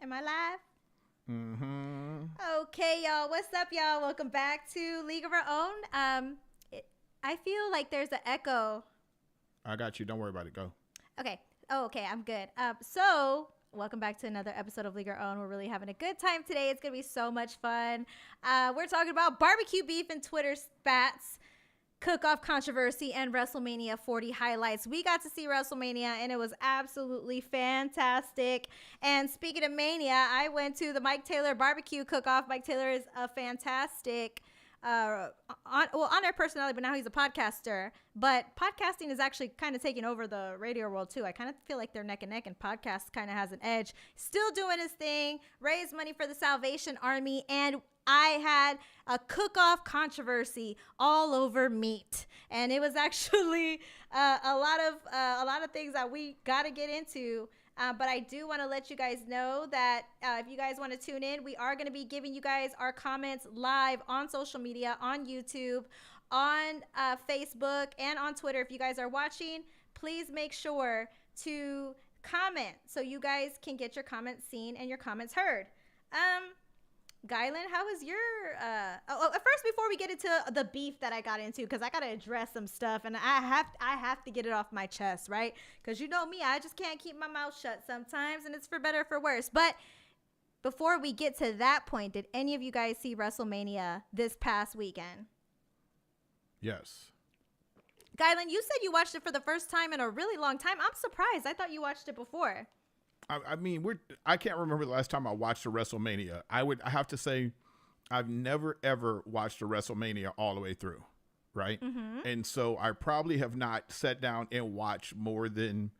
Am I live? Mm-hmm. Okay, y'all. What's up, y'all? Welcome back to League of Our Own. I feel like there's an echo. I got you. Don't worry about it. Go. Okay. Oh, okay. I'm good. So welcome back to another episode of League of Our Own. We're really having a good time today. It's gonna be so much fun. We're talking about barbecue beef and Twitter spats, Cookoff controversy, and WrestleMania 40 highlights. We got to see WrestleMania, and it was absolutely fantastic. And speaking of Mania, I went to the Mike Taylor barbecue Cookoff. Mike Taylor is a fantastic on-air personality, but now he's a podcaster. But podcasting is actually kind of taking over the radio world, too. I kind of feel like they're neck and neck, and podcast kind of has an edge. Still doing his thing, raise money for the Salvation Army, and I had a cook-off controversy all over meat, and it was actually a lot of things that we got to get into. But I do want to let you guys know that if you guys want to tune in, we are going to be giving you guys our comments live on social media, on YouTube, on Facebook, and on Twitter. If you guys are watching, please make sure to comment so you guys can get your comments seen and your comments heard. Gylan, how was your first, before we get into the beef that I got into, because I got to address some stuff, and I have to get it off my chest, right? Because you know me, I just can't keep my mouth shut sometimes, and it's for better or for worse. But before we get to that point, did any of you guys see WrestleMania this past weekend? Yes. Gylan, you said you watched it for the first time in a really long time. I'm surprised. I thought you watched it before. I mean, I can't remember the last time I watched a WrestleMania. I have to say, I've never, ever watched a WrestleMania all the way through, right? Mm-hmm. And so I probably have not sat down and watched more than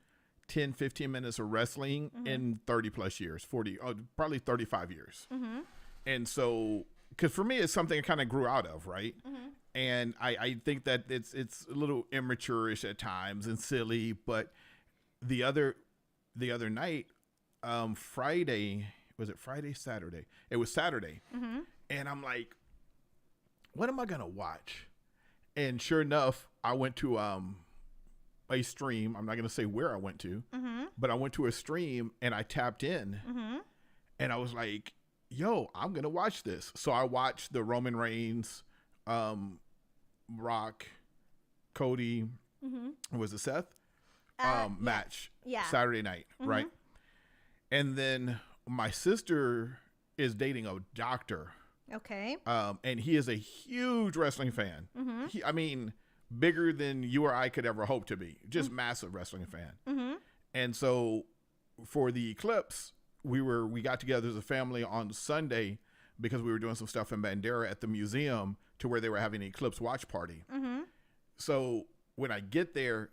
10, 15 minutes of wrestling in 30 plus years, probably 35 years. Mm-hmm. And so, because for me, it's something I kind of grew out of, right? Mm-hmm. And I think that it's a little immature-ish at times and silly, but the other night, Friday, was it Friday, Saturday? It was Saturday. Mm-hmm. And I'm like, what am I going to watch? And sure enough, I went to a stream. I'm not going to say where I went to, but I went to a stream and I tapped in and I was like, yo, I'm going to watch this. So I watched the Roman Reigns, Rock, Cody, was it Seth? Match Saturday night, right? And then my sister is dating a doctor. Okay. And he is a huge wrestling fan. Mm-hmm. Bigger than you or I could ever hope to be. Just massive wrestling fan. Mm-hmm. And so for the eclipse, we got together as a family on Sunday because we were doing some stuff in Bandera at the museum to where they were having an eclipse watch party. Mm-hmm. So when I get there,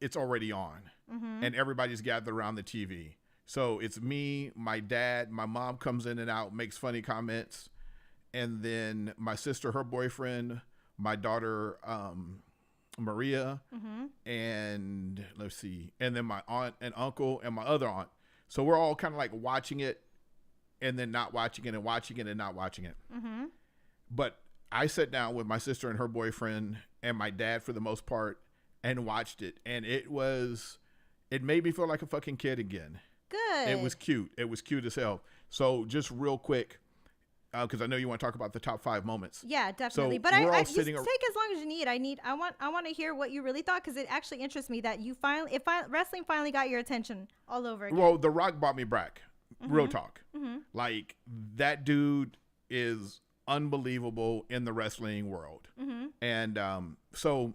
it's already on, and everybody's gathered around the TV. So it's me, my dad, my mom comes in and out, makes funny comments, and then my sister, her boyfriend, my daughter, Maria, and let's see, and then my aunt and uncle and my other aunt. So we're all kind of like watching it, and then not watching it, and watching it and not watching it. Mm-hmm. But I sat down with my sister and her boyfriend and my dad for the most part, and watched it, and it made me feel like a fucking kid again. Good. It was cute. It was cute as hell. So just real quick, because I know you want to talk about the top 5 moments. Yeah, definitely. So but I take as long as you need. I want to hear what you really thought, because it actually interests me that you wrestling finally got your attention all over again. Well, The Rock brought me back. Real talk. Mm-hmm. Like, that dude is unbelievable in the wrestling world. Mm-hmm. And so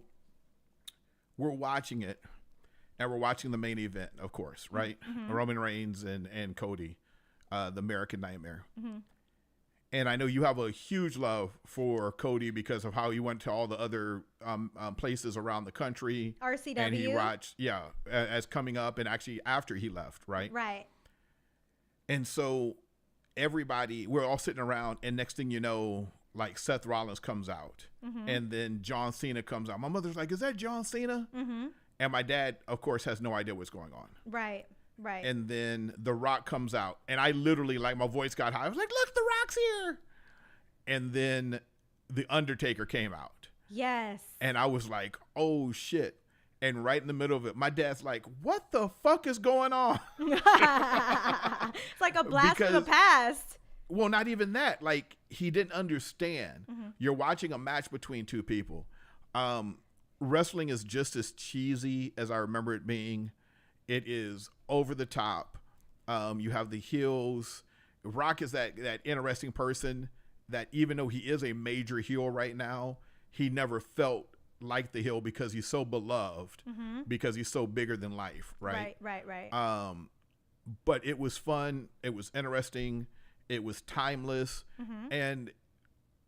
we're watching it. And we're watching the main event, of course, right? Mm-hmm. Roman Reigns and Cody, the American Nightmare. Mm-hmm. And I know you have a huge love for Cody because of how he went to all the other places around the country. RCW. And he watched, as coming up and actually after he left, right? Right. And so we're all sitting around, and next thing you know, like Seth Rollins comes out. Mm-hmm. And then John Cena comes out. My mother's like, is that John Cena? Mm-hmm. And my dad, of course, has no idea what's going on. Right. And then The Rock comes out. And I literally, like, my voice got high. I was like, look, The Rock's here. And then The Undertaker came out. Yes. And I was like, oh, shit. And right in the middle of it, my dad's like, "What the fuck is going on?" It's like a blast from the past. Well, not even that. Like, he didn't understand. You're watching a match between two people. Wrestling is just as cheesy as I remember it being. It is over the top. You have the heels. Rock is that interesting person that even though he is a major heel right now, he never felt like the heel because he's so beloved, because he's so bigger than life, right? Right. But it was fun. It was interesting. It was timeless. And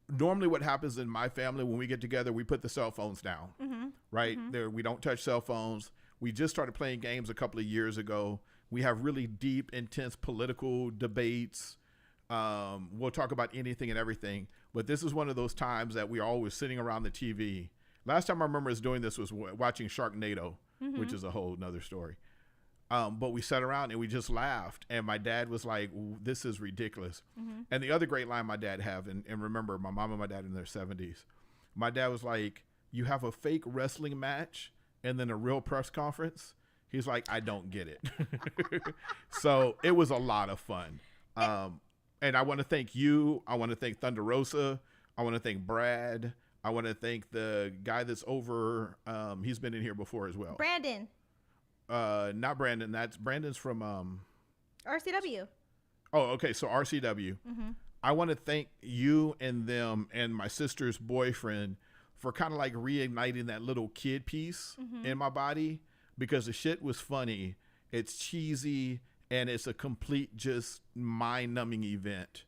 normally what happens in my family when we get together, we put the cell phones down, right? There, we don't touch cell phones. We just started playing games a couple of years ago. We have really deep, intense political debates. We'll talk about anything and everything. But this is one of those times that we are always sitting around the TV. Last time I remember us doing this was watching Sharknado, which is a whole nother story. But we sat around and we just laughed. And my dad was like, "This is ridiculous." And the other great line my dad have, and remember, my mom and my dad in their 70s, my dad was like, "You have a fake wrestling match and then a real press conference?" He's like, "I don't get it." So it was a lot of fun. And I want to thank you. I want to thank Thunder Rosa. I want to thank Brad. I want to thank the guy that's over. He's been in here before as well. Brandon. Not Brandon. Brandon's from RCW. Oh, okay. So RCW. I want to thank you and them and my sister's boyfriend for kind of like reigniting that little kid piece in my body, because the shit was funny. It's cheesy and it's a complete just mind-numbing event.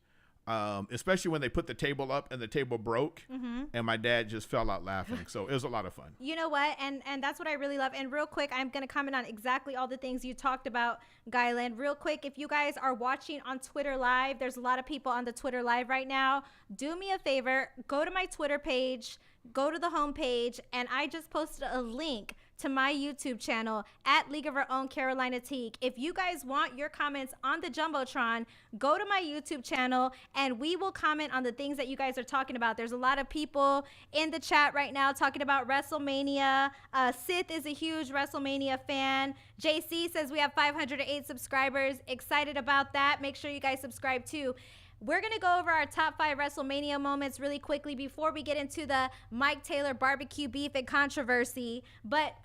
Especially when they put the table up and the table broke and my dad just fell out laughing. So it was a lot of fun. You know what? And that's what I really love. And real quick, I'm going to comment on exactly all the things you talked about, Guyland. Real quick, if you guys are watching on Twitter Live, there's a lot of people on the Twitter Live right now. Do me a favor, go to my Twitter page, go to the homepage, and I just posted a link to my YouTube channel at League of Our Own Carolina Teague. If you guys want your comments on the Jumbotron, go to my YouTube channel and we will comment on the things that you guys are talking about. There's a lot of people in the chat right now talking about WrestleMania. Sith is a huge WrestleMania fan. JC says we have 508 subscribers. Excited about that. Make sure you guys subscribe too. We're going to go over our top 5 WrestleMania moments really quickly before we get into the Mike Taylor barbecue beef and controversy. But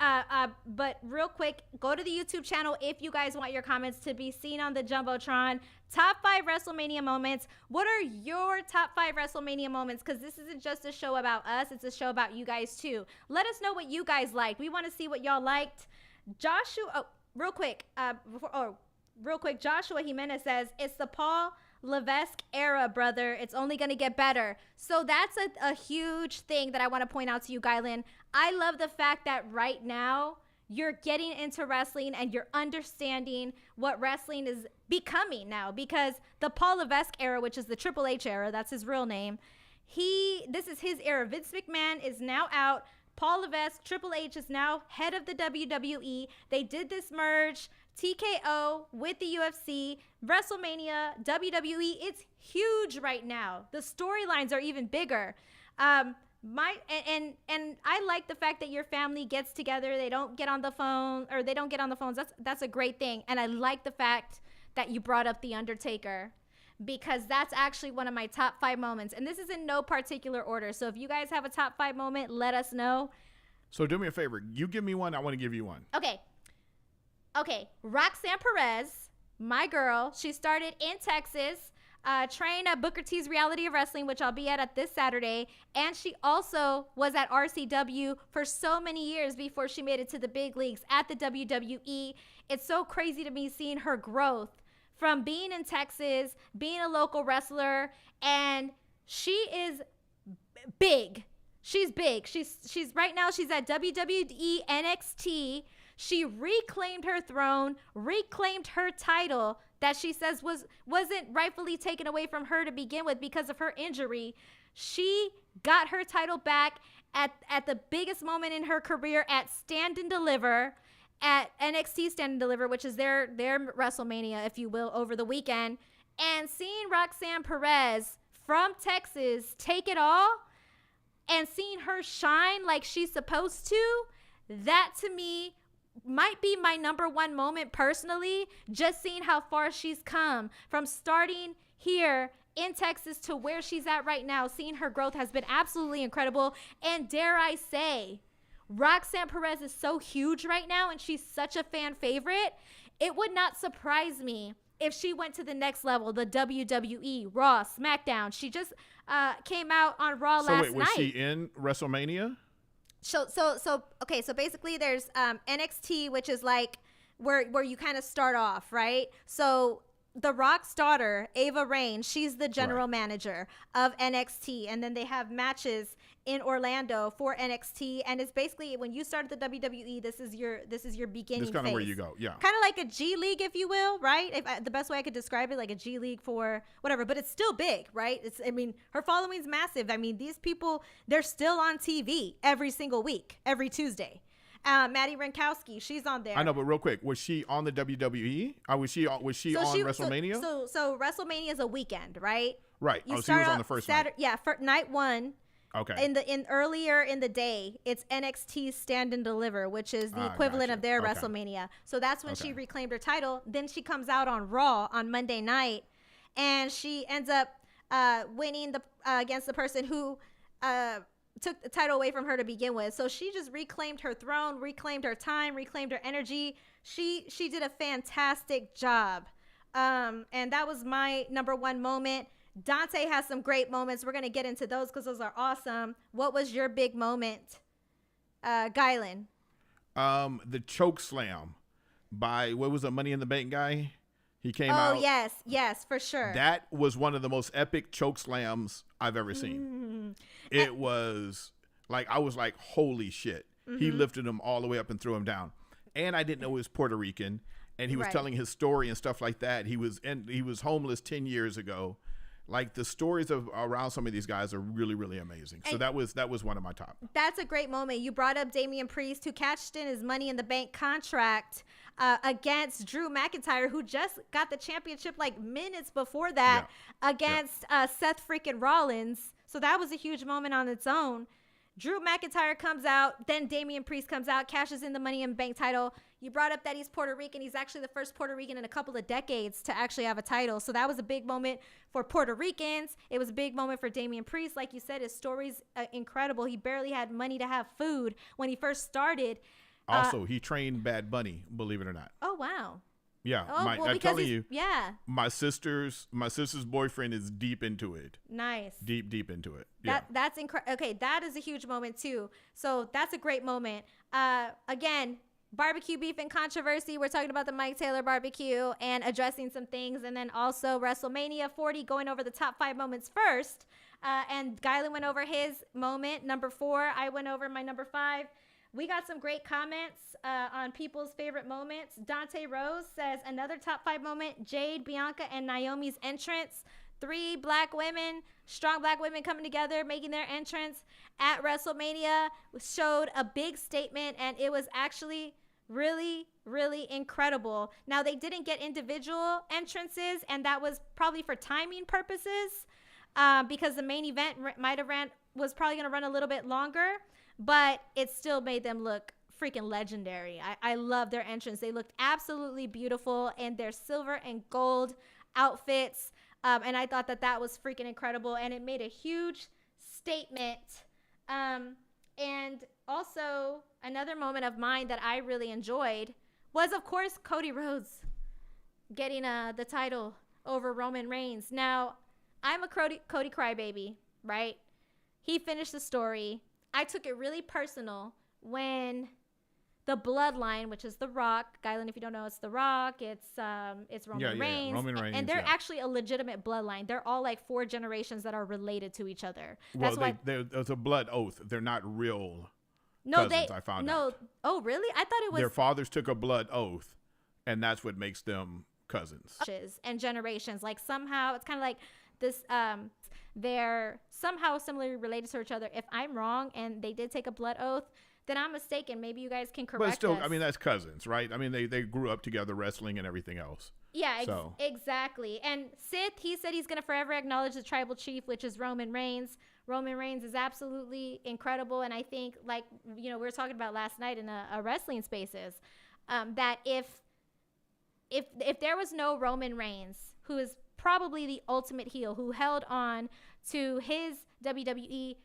real quick, go to the YouTube channel if you guys want your comments to be seen on the Jumbotron. Top 5 WrestleMania moments. What are your top 5 WrestleMania moments? Because this isn't just a show about us. It's a show about you guys too. Let us know what you guys liked. We want to see what y'all liked. Real quick, Joshua Jimenez says, it's the Paul Levesque era, brother. It's only going to get better. So that's a huge thing that I want to point out to you, Guyland. I love the fact that right now you're getting into wrestling and you're understanding what wrestling is becoming now, because the Paul Levesque era, which is the Triple H era, that's his real name, this is his era. Vince McMahon is now out. Paul Levesque, Triple H is now head of the WWE. They did this merge, TKO with the UFC, WrestleMania, WWE. It's huge right now. The storylines are even bigger. And I like the fact that your family gets together. They don't get on the phone, or they don't get on the phones. That's a great thing. And I like the fact that you brought up The Undertaker, because that's actually one of my top 5 moments. And this is in no particular order. So if you guys have a top 5 moment, let us know. So do me a favor. You give me one. I want to give you one. Okay. Roxanne Perez, my girl. She started in Texas, trained at Booker T's Reality of Wrestling, which I'll be at this Saturday. And she also was at RCW for so many years before she made it to the big leagues at the WWE. It's so crazy to me seeing her growth from being in Texas, being a local wrestler, and she is big. She's big. She's right now she's at WWE NXT. She reclaimed her throne, reclaimed her title that she says wasn't rightfully taken away from her to begin with because of her injury. She got her title back at the biggest moment in her career at Stand and Deliver, at NXT Stand and Deliver, which is their WrestleMania, if you will, over the weekend. And seeing Roxanne Perez from Texas take it all and seeing her shine like she's supposed to, that to me might be my number one moment personally, just seeing how far she's come from starting here in Texas to where she's at right now. Seeing her growth has been absolutely incredible. And dare I say, Roxanne Perez is so huge right now and she's such a fan favorite. It would not surprise me if she went to the next level, the WWE, Raw, SmackDown. She just came out on Raw last night. So wait, was she in WrestleMania? Okay, so basically there's NXT, which is like where you kind of start off, right? So The Rock's daughter, Ava Raine, she's the general manager of NXT, and then they have matches in Orlando for NXT, and it's basically when you start at the WWE, this is your beginning. This kind of where you go, yeah. Kind of like a G League, if you will, right? The best way I could describe it, like a G League for whatever, but it's still big, right? Her following's massive. I mean, these people, they're still on TV every single week, every Tuesday. Maddie Rankowski, she's on there. I know, but real quick, was she on the WWE? Was she on WrestleMania? So WrestleMania is a weekend, right? Right. She was on the first night. Yeah, for night one. Okay. Earlier in the day, it's NXT Stand and Deliver, which is the equivalent of their WrestleMania. So that's when she reclaimed her title. Then she comes out on Raw on Monday night, and she ends up winning against the person who took the title away from her to begin with. So she just reclaimed her throne, reclaimed her time, reclaimed her energy. She did a fantastic job. And that was my number one moment. Dante has some great moments. We're going to get into those because those are awesome. What was your big moment, Gylan? The choke slam by, what was the Money in the Bank guy? He came out. Oh, yes, for sure. That was one of the most epic choke slams I've ever seen. It was like, I was like, holy shit. He lifted him all the way up and threw him down. And I didn't know he was Puerto Rican. And he was telling his story and stuff like that. He was homeless 10 years ago. Like, the stories around some of these guys are really, really amazing. So that was one of my top. That's a great moment. You brought up Damian Priest, who cashed in his Money in the Bank contract against Drew McIntyre, who just got the championship like minutes before that against Seth freaking Rollins. So that was a huge moment on its own. Drew McIntyre comes out, then Damian Priest comes out, cashes in the Money in the Bank title. You brought up that he's Puerto Rican. He's actually the first Puerto Rican in a couple of decades to actually have a title. So that was a big moment for Puerto Ricans. It was a big moment for Damian Priest. Like you said, his story's incredible. He barely had money to have food when he first started. Also, he trained Bad Bunny, believe it or not. Oh, wow. Yeah, I'm telling you. Yeah. My sister's boyfriend is deep into it. Nice. Deep into it. Yeah. That's incredible. Okay, that is a huge moment too. So that's a great moment. Again, barbecue beef and controversy. We're talking about the Mike Taylor barbecue and addressing some things, and then also WrestleMania 40, going over the top 5 moments first. And Gylan went over his moment, number 4. I went over my number 5. We got some great comments on people's favorite moments. Dante Rose says, another top 5 moment, Jade, Bianca, and Naomi's entrance. 3 black women, strong black women coming together, making their entrance at WrestleMania, showed a big statement, and it was actually really, really incredible. Now, they didn't get individual entrances, and that was probably for timing purposes because the main event was probably going to run a little bit longer, but it still made them look freaking legendary. I love their entrance. They looked absolutely beautiful in their silver and gold outfits. And I thought that was freaking incredible. And it made a huge statement. And also another moment of mine that I really enjoyed was, of course, Cody Rhodes getting the title over Roman Reigns. Now, I'm a Cody crybaby, right? He finished the story. I took it really personal when the bloodline, which is The Rock, Gylan, if you don't know, it's The Rock, it's Roman Reigns. Roman Reigns, and they're actually a legitimate bloodline. They're all like 4 generations that are related to each other. That's why there's a blood oath. They're not real cousins, I found out. Oh, really? I thought it was... Their fathers took a blood oath, and that's what makes them cousins. And generations. Like, somehow, it's kind of like this... they're somehow similarly related to each other. If I'm wrong and they did take a blood oath, then I'm mistaken. Maybe you guys can correct us. But still, I mean, that's cousins, right? I mean, they grew up together wrestling and everything else. Yeah, exactly. And Sith, he said he's going to forever acknowledge the tribal chief, which is Roman Reigns. Roman Reigns is absolutely incredible. And I think, like, we were talking about last night in a wrestling spaces, that if there was no Roman Reigns, who is probably the ultimate heel, who held on to his WWE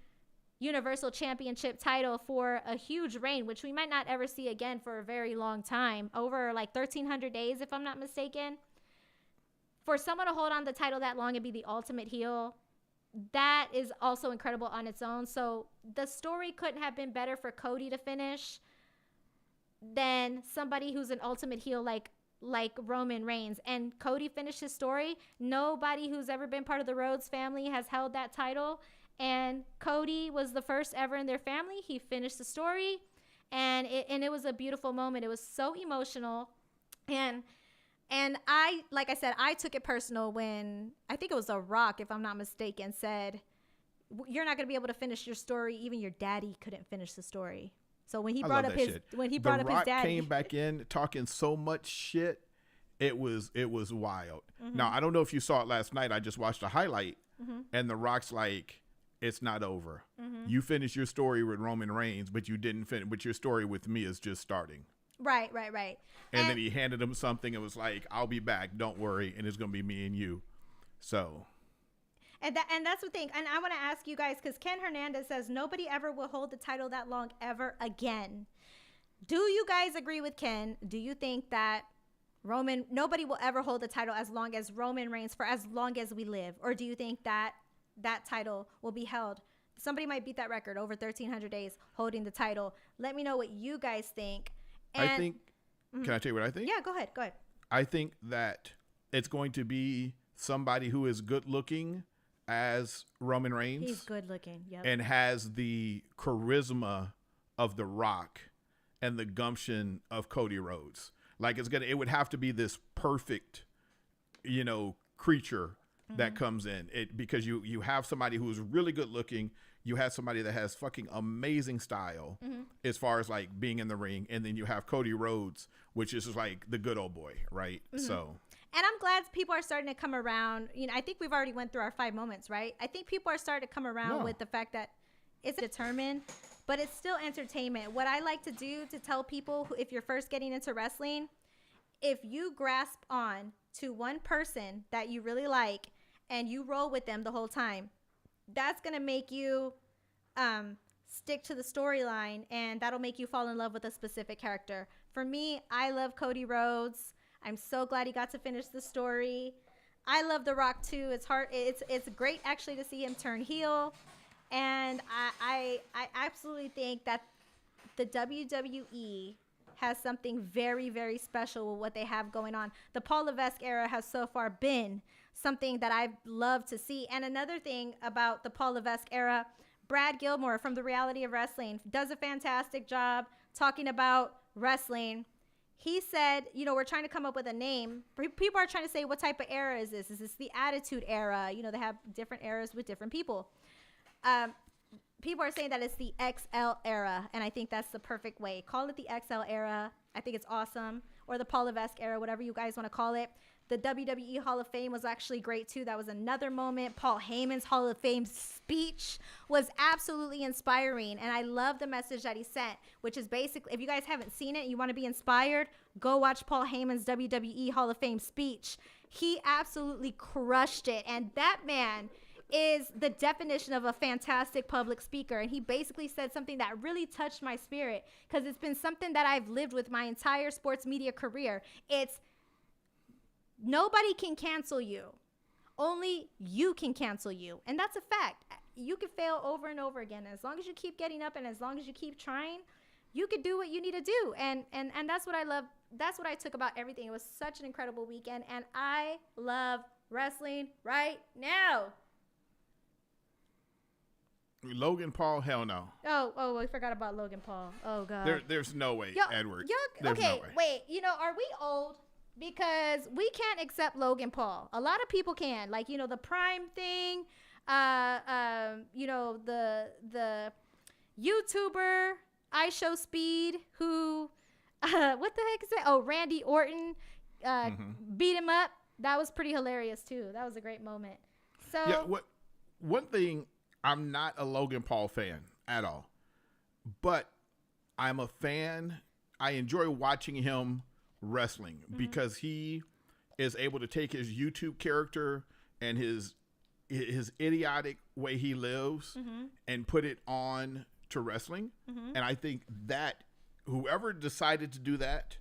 Universal Championship title for a huge reign, which we might not ever see again for a very long time, over like 1,300 days, if I'm not mistaken. For someone to hold on the title that long and be the ultimate heel, that is also incredible on its own. So the story couldn't have been better for Cody to finish than somebody who's an ultimate heel like Roman Reigns. And Cody finished his story. Nobody who's ever been part of the Rhodes family has held that title. And Cody was the first ever in their family. He finished the story, and it was a beautiful moment. It was so emotional, and I, like I said, I took it personal when, I think it was The Rock, if I'm not mistaken, said, "You're not going to be able to finish your story. Even your daddy couldn't finish the story." So when he brought up his The Rock came back in talking so much shit, it was wild. Mm-hmm. Now I don't know if you saw it last night. I just watched a highlight, and The Rock's like, "It's not over. You finished your story with Roman Reigns, but you didn't finish. But your story with me is just starting." Right. And then he handed him something. It was like, "I'll be back. Don't worry. And it's gonna be me and you." So. And that's the thing. And I want to ask you guys, because Ken Hernandez says nobody ever will hold the title that long ever again. Do you guys agree with Ken? Do you think that nobody will ever hold the title as long as Roman Reigns for as long as we live? Or do you think that title will be held? Somebody might beat that record over 1,300 days holding the title. Let me know what you guys think. And I think, can I tell you what I think? Yeah, go ahead. I think that it's going to be somebody who is good looking as Roman Reigns. He's good looking, yep. And has the charisma of The Rock and the gumption of Cody Rhodes. Like it would have to be this perfect, creature that comes in because you have somebody who is really good looking. You have somebody that has fucking amazing style as far as like being in the ring. And then you have Cody Rhodes, which is like the good old boy. Right. So. And I'm glad people are starting to come around. I think we've already went through our 5 moments, right? I think people are starting to come around with the fact that it's determined, but it's still entertainment. What I like to do to tell people, if you're first getting into wrestling, if you grasp on to one person that you really like and you roll with them the whole time, that's going to make you stick to the storyline, and that'll make you fall in love with a specific character. For me, I love Cody Rhodes. I'm so glad he got to finish the story. I love The Rock too. It's hard. It's great actually to see him turn heel, and I absolutely think that the WWE has something very, very special with what they have going on. The Paul Levesque era has so far been something that I've loved to see. And another thing about the Paul Levesque era, Brad Gilmore from The Reality of Wrestling does a fantastic job talking about wrestling. He said, we're trying to come up with a name. People are trying to say, what type of era is this? Is this the Attitude Era? They have different eras with different people. People are saying that it's the XL era, and I think that's the perfect way. Call it the XL era. I think it's awesome. Or the Paul Levesque era, whatever you guys want to call it. The WWE Hall of Fame was actually great, too. That was another moment. Paul Heyman's Hall of Fame speech was absolutely inspiring, and I love the message that he sent, which is basically, if you guys haven't seen it and you want to be inspired, go watch Paul Heyman's WWE Hall of Fame speech. He absolutely crushed it, and that man is the definition of a fantastic public speaker. And he basically said something that really touched my spirit, because it's been something that I've lived with my entire sports media career. It's nobody can cancel you. Only you can cancel you. And that's a fact. You can fail over and over again. As long as you keep getting up and as long as you keep trying, you can do what you need to do. And that's what I love. That's what I took about everything. It was such an incredible weekend. And I love wrestling right now. Logan Paul, hell no. Oh, I forgot about Logan Paul. Oh, God. There's no way, Edward. Okay, no way. Wait. Are we old? Because we can't accept Logan Paul. A lot of people can. Like, the Prime thing. The YouTuber, I Show Speed, who, what the heck is that? Oh, Randy Orton. beat him up. That was pretty hilarious too. That was a great moment. So yeah, one thing, I'm not a Logan Paul fan at all, but I'm a fan. I enjoy watching him wrestling because he is able to take his YouTube character and his idiotic way he lives and put it on to wrestling. And I think that whoever decided to do that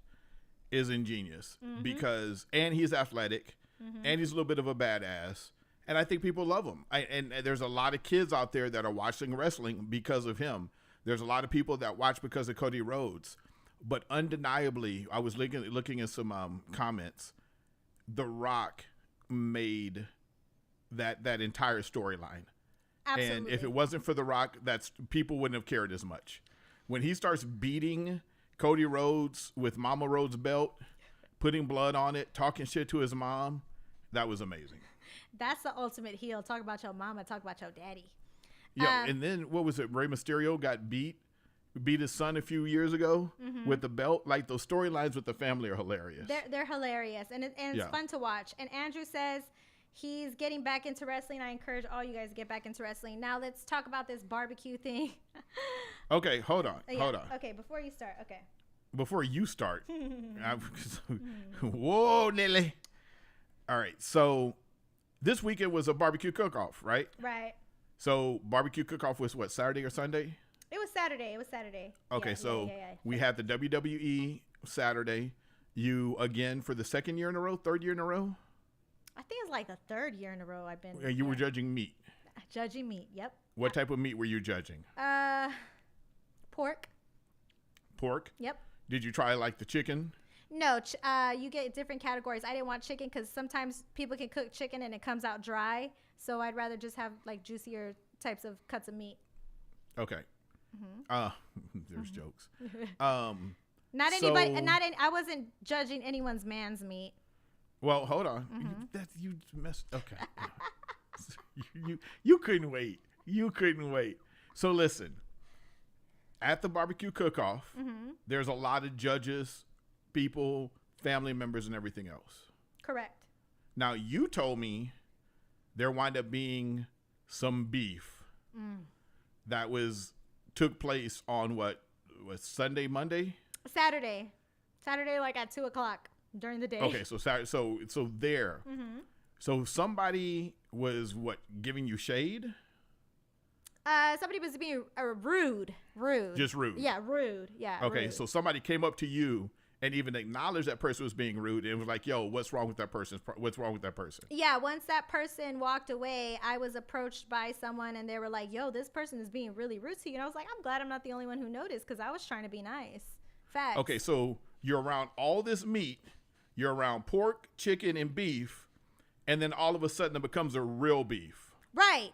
is ingenious because, and he's athletic and he's a little bit of a badass. And I think people love him. And there's a lot of kids out there that are watching wrestling because of him. There's a lot of people that watch because of Cody Rhodes. But undeniably, I was looking at some comments. The Rock made that entire storyline. absolutely. And if it wasn't for The Rock, people wouldn't have cared as much. When he starts beating Cody Rhodes with Mama Rhodes' belt, putting blood on it, talking shit to his mom, that was amazing. That's the ultimate heel. Talk about your mama. Talk about your daddy. Yeah, and then what was it? Rey Mysterio got beat his son a few years ago with the belt. Like, those storylines with the family are hilarious. They're hilarious, and it's fun to watch. And Andrew says he's getting back into wrestling. I encourage all you guys to get back into wrestling. Now let's talk about this barbecue thing. Okay, hold on. Okay, before you start. Okay. Before you start. Whoa, Nelly. All right, so this weekend was a barbecue cook-off, right? Right. So barbecue cook-off was what, Saturday or Sunday? It was Saturday. Okay, yeah. We had the WWE Saturday. You, again, for the third year in a row? I think it's like the third year in a row I've been. You were judging meat. Judging meat, yep. What type of meat were you judging? Pork. Pork? Yep. Did you try, like, the chicken? No, you get different categories. I didn't want chicken because sometimes people can cook chicken and it comes out dry. So I'd rather just have, like, juicier types of cuts of meat. Okay. There's jokes. Not anybody. I wasn't judging anyone's man's meat. Well, hold on. You messed. Okay. you couldn't wait. So listen. At the barbecue cook-off, there's a lot of judges, people, family members, and everything else. Correct. Now, you told me there wound up being some beef that took place on what was Sunday, Monday? Saturday, like at 2:00 during the day. Okay, so Saturday, so there. So somebody was giving you shade? Somebody was being rude. Just rude. Yeah, rude. Yeah. Okay, rude. so somebody came up to you and even acknowledged that person was being rude and was like, "Yo, what's wrong with that person? What's wrong with that person?" Yeah, once that person walked away, I was approached by someone and they were like, "Yo, this person is being really rude to you." And I was like, "I'm glad I'm not the only one who noticed because I was trying to be nice." Facts. Okay, so you're around all this meat, you're around pork, chicken, and beef, and then all of a sudden it becomes a real beef. Right.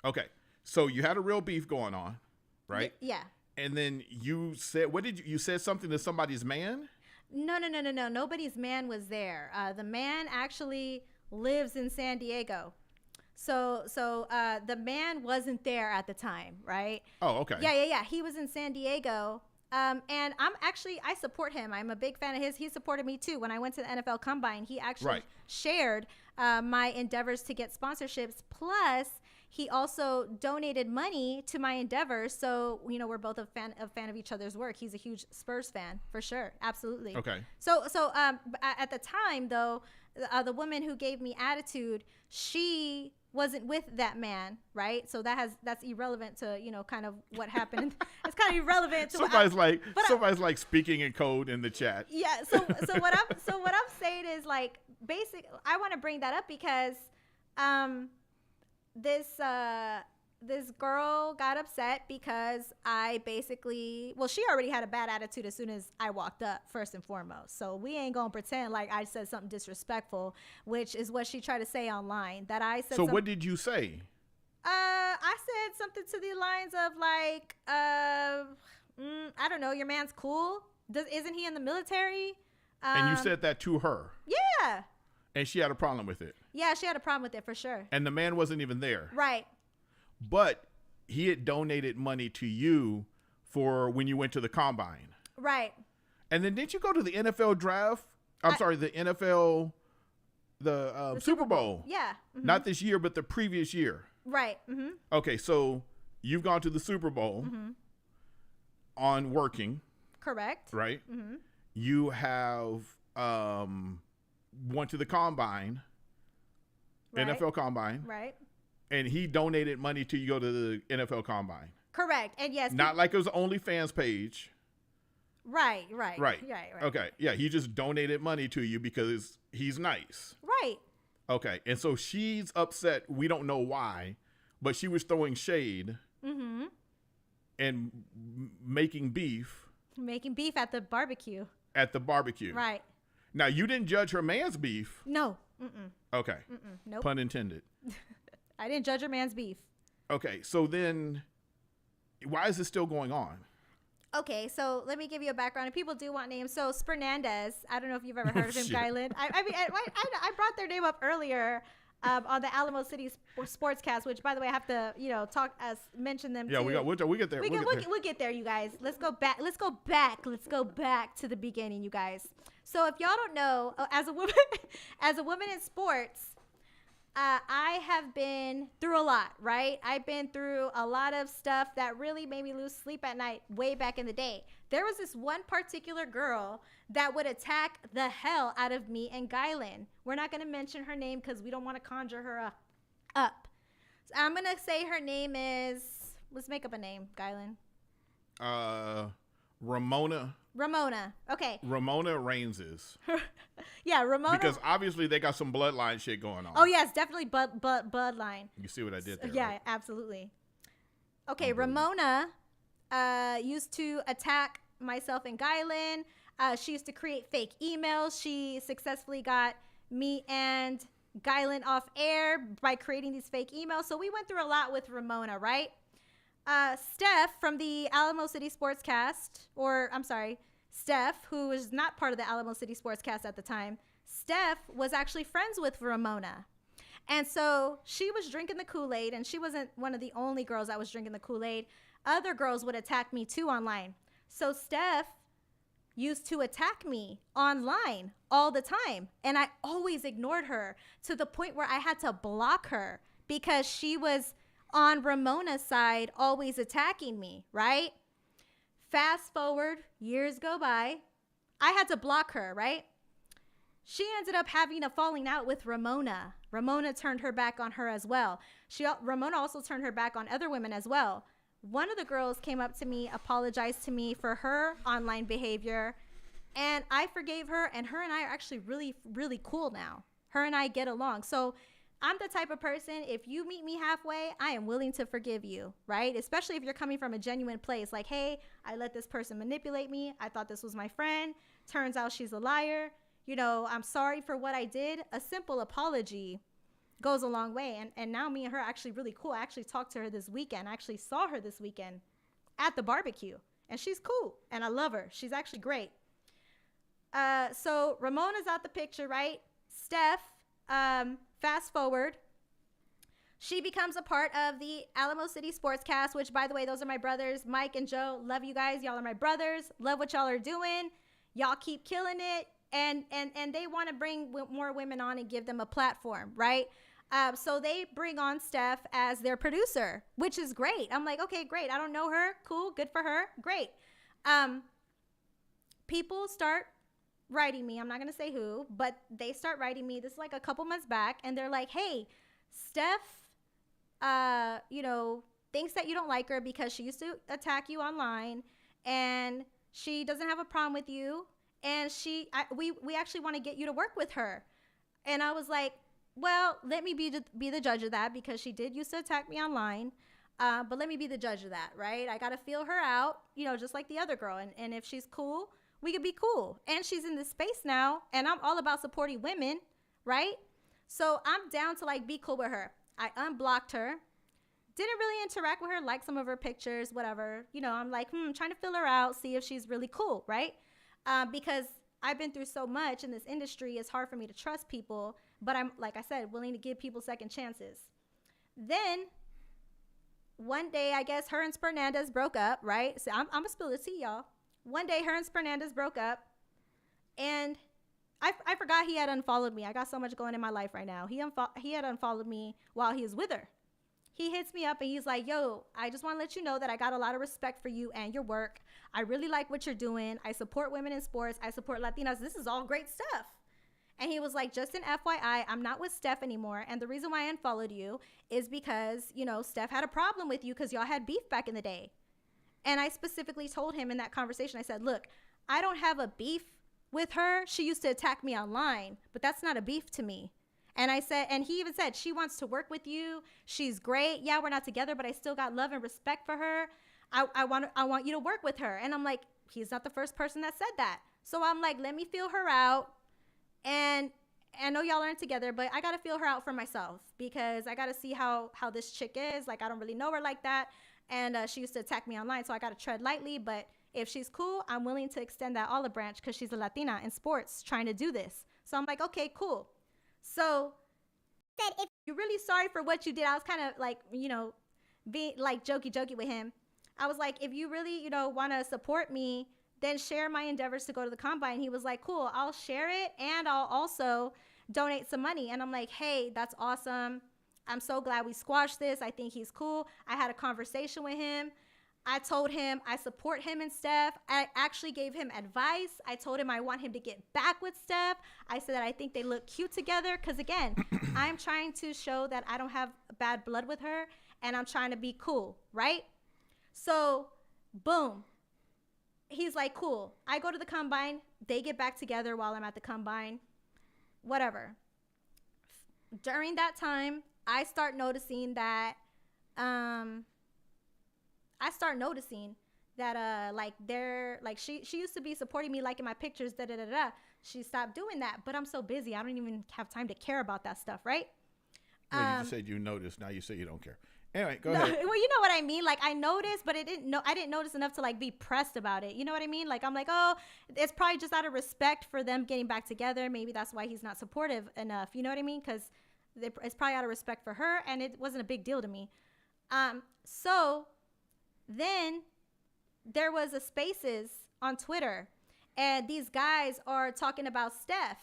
Okay, so you had a real beef going on, right? Yeah. And then you said, you said something to somebody's man? No. Nobody's man was there. The man actually lives in San Diego. So the man wasn't there at the time, right? Oh, okay. Yeah. He was in San Diego. And I support him. I'm a big fan of his. He supported me too. When I went to the NFL Combine, he actually shared my endeavors to get sponsorships. Plus, he also donated money to my endeavors. So, we're both a fan of each other's work. He's a huge Spurs fan for sure. Absolutely. Okay. So at the time though, the woman who gave me attitude, she wasn't with that man, right? So that's irrelevant to, kind of what happened. It's kind of irrelevant to somebody's like speaking in code in the chat. Yeah. So what I'm saying is, like, I want to bring that up because this girl got upset because I basically, she already had a bad attitude as soon as I walked up, first and foremost. So we ain't gonna pretend like I said something disrespectful, which is what she tried to say online. That I said. So what did you say? I said something to the lines of like, I don't know, your man's cool. Isn't he in the military? And you said that to her. Yeah. And she had a problem with it. Yeah, she had a problem with it for sure. And the man wasn't even there. Right. But he had donated money to you for when you went to the Combine. Right. And then didn't you go to the NFL draft I'm sorry, the NFL, the Super Bowl. Yeah. Mm-hmm. Not this year, but the previous year. Right. Mm-hmm. Okay, so you've gone to the Super Bowl on working. Correct. Right? Mm-hmm. You have went to the combine, Right. NFL combine. Right. And he donated money to you go to the NFL combine. Correct. And yes. Not like it was an OnlyFans page. Right. Okay. Yeah, he just donated money to you because he's nice. Right. Okay. And so she's upset. We don't know why, but she was throwing shade and making beef. Making beef at the barbecue. Right. Now, you didn't judge her man's beef. No. Mm-mm. Okay. Mm-mm. Nope. Pun intended. I didn't judge her man's beef. Okay. So then why is this still going on? Okay, so let me give you a background. And people do want names. So Spernandez, I don't know if you've ever heard of him, Gylan. I mean, I brought their name up earlier on the Alamo City Sportscast, which, by the way, I have to, mention them. Yeah, too. we get there. We'll get there, you guys. Let's go back to the beginning, you guys. So if y'all don't know, as a woman in sports, I have been through a lot, right? I've been through a lot of stuff that really made me lose sleep at night way back in the day. There was this one particular girl that would attack the hell out of me and Gylan. We're not going to mention her name because we don't want to conjure her up. So I'm going to say her name is, let's make up a name, Gylan. Ramona. Okay. Ramona Rainses. Yeah, Ramona. Because obviously they got some bloodline shit going on. Oh, yes, definitely bloodline. You see what I did there? Yeah, right? absolutely. Okay, Ramona used to attack myself and Gylan. She used to create fake emails. She successfully got me and Gylan off air by creating these fake emails. So we went through a lot with Ramona, right? Steph from the Alamo City Sportscast, Steph, who was not part of the Alamo City Sportscast at the time, Steph was actually friends with Ramona. And so she was drinking the Kool-Aid, and she wasn't one of the only girls that was drinking the Kool-Aid. Other girls would attack me too online. So Steph used to attack me online all the time. And I always ignored her to the point where I had to block her because she was on Ramona's side, always attacking me, right? Fast forward, years go by. I had to block her, right? She ended up having a falling out with Ramona. Ramona turned her back on her as well. Ramona also turned her back on other women as well. One of the girls came up to me, apologized to me for her online behavior, and I forgave her, and her and I are actually really, really cool now. Her and I get along. So I'm the type of person, if you meet me halfway, I am willing to forgive you, right? Especially if you're coming from a genuine place. Like, hey, I let this person manipulate me. I thought this was my friend. Turns out she's a liar. I'm sorry for what I did. A simple apology goes a long way. And now me and her are actually really cool. I actually talked to her this weekend. I actually saw her this weekend at the barbecue. And she's cool. And I love her. She's actually great. So Ramona's out the picture, right? Steph, fast forward, she becomes a part of the Alamo City Sportscast, which, by the way, those are my brothers, Mike and Joe. Love you guys. Y'all are my brothers. Love what y'all are doing. Y'all keep killing it. And they want to bring more women on and give them a platform, right? So they bring on Steph as their producer, which is great. I'm like, okay, great. I don't know her. Cool. Good for her. Great. People start writing me. I'm not going to say who, but they start writing me. This is like a couple months back. And they're like, hey, Steph, thinks that you don't like her because she used to attack you online and she doesn't have a problem with you. And we actually want to get you to work with her. And I was like, well, let me be the judge of that because she did used to attack me online. But let me be the judge of that, right? I got to feel her out, just like the other girl. And if she's cool, we could be cool. And she's in this space now. And I'm all about supporting women, right? So I'm down to be cool with her. I unblocked her. Didn't really interact with her, like some of her pictures, whatever. I'm like, trying to feel her out, see if she's really cool, right? Because I've been through so much in this industry, it's hard for me to trust people. But I'm, like I said, willing to give people second chances. Then one day, I guess her and Spernandez broke up, right? So I'm going to spill the tea, y'all. One day, her and Spernandez broke up. And I forgot he had unfollowed me. I got so much going in my life right now. He had unfollowed me while he was with her. He hits me up and he's like, yo, I just want to let you know that I got a lot of respect for you and your work. I really like what you're doing. I support women in sports. I support Latinas. This is all great stuff. And he was like, just an FYI, I'm not with Steph anymore. And the reason why I unfollowed you is because, you know, Steph had a problem with you because y'all had beef back in the day. And I specifically told him in that conversation, I said, look, I don't have a beef with her. She used to attack me online, but that's not a beef to me. And I said, and he even said, she wants to work with you. She's great. Yeah, we're not together, but I still got love and respect for her. I want you to work with her. And I'm like, he's not the first person that said that. So I'm like, let me feel her out. And I know y'all aren't together, but I got to feel her out for myself because I got to see how this chick is. Like, I don't really know her like that. And she used to attack me online, so I got to tread lightly. But if she's cool, I'm willing to extend that olive branch because she's a Latina in sports trying to do this. So I'm like, okay, cool. So said, if you're really sorry for what you did, I was kind of like, you know, being like jokey with him. I was like, if you really, you know, want to support me, then share my endeavors to go to the combine. He was like, cool, I'll share it and I'll also donate some money. And I'm like, hey, that's awesome. I'm so glad we squashed this. I think he's cool. I had a conversation with him. I told him I support him and Steph. I actually gave him advice. I told him I want him to get back with Steph. I said that I think they look cute together because, again, I'm trying to show that I don't have bad blood with her and I'm trying to be cool, right? So, boom. He's like, cool. I go to the combine. They get back together while I'm at the combine. Whatever. During that time, I start noticing that like they're like she used to be supporting me, liking my pictures, she stopped doing that, but I'm so busy I don't even have time to care about that stuff, right? You just said you noticed, now you say you don't care. Anyway, go ahead. Well, you know what I mean, like I noticed, but I didn't notice enough to like be pressed about it, you know what I mean? Like I'm like, oh, it's probably just out of respect for them getting back together. Maybe that's why he's not supportive enough, you know what I mean? Because it's probably out of respect for her and it wasn't a big deal to me. So then there was a Spaces on Twitter and these guys are talking about Steph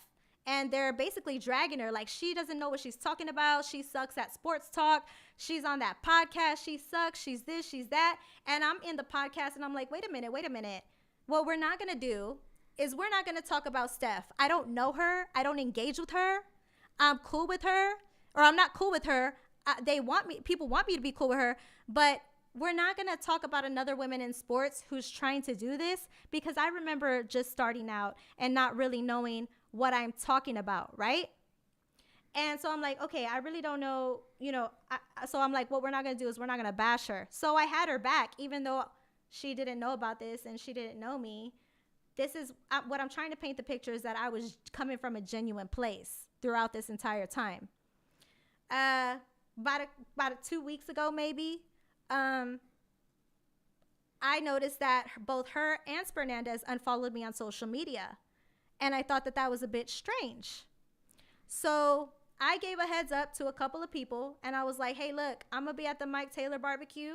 and they're basically dragging her like she doesn't know what she's talking about. She sucks at sports talk. She's on that podcast. She sucks. She's this, she's that. And I'm in the podcast and I'm like, wait a minute. What we're not going to do is we're not going to talk about Steph. I don't know her. I don't engage with her. I'm cool with her, or I'm not cool with her. People want me to be cool with her, but we're not going to talk about another woman in sports who's trying to do this because I remember just starting out and not really knowing what I'm talking about, right? And so I'm like, okay, I really don't know, you know, so I'm like, what we're not going to do is we're not going to bash her. So I had her back, even though she didn't know about this and she didn't know me. This is what I'm trying to paint the picture is that I was coming from a genuine place throughout this entire time. About 2 weeks ago, maybe, I noticed that both her and Spernandez unfollowed me on social media. And I thought that was a bit strange. So I gave a heads up to a couple of people and I was like, hey, look, I'm going to be at the Mike Taylor barbecue.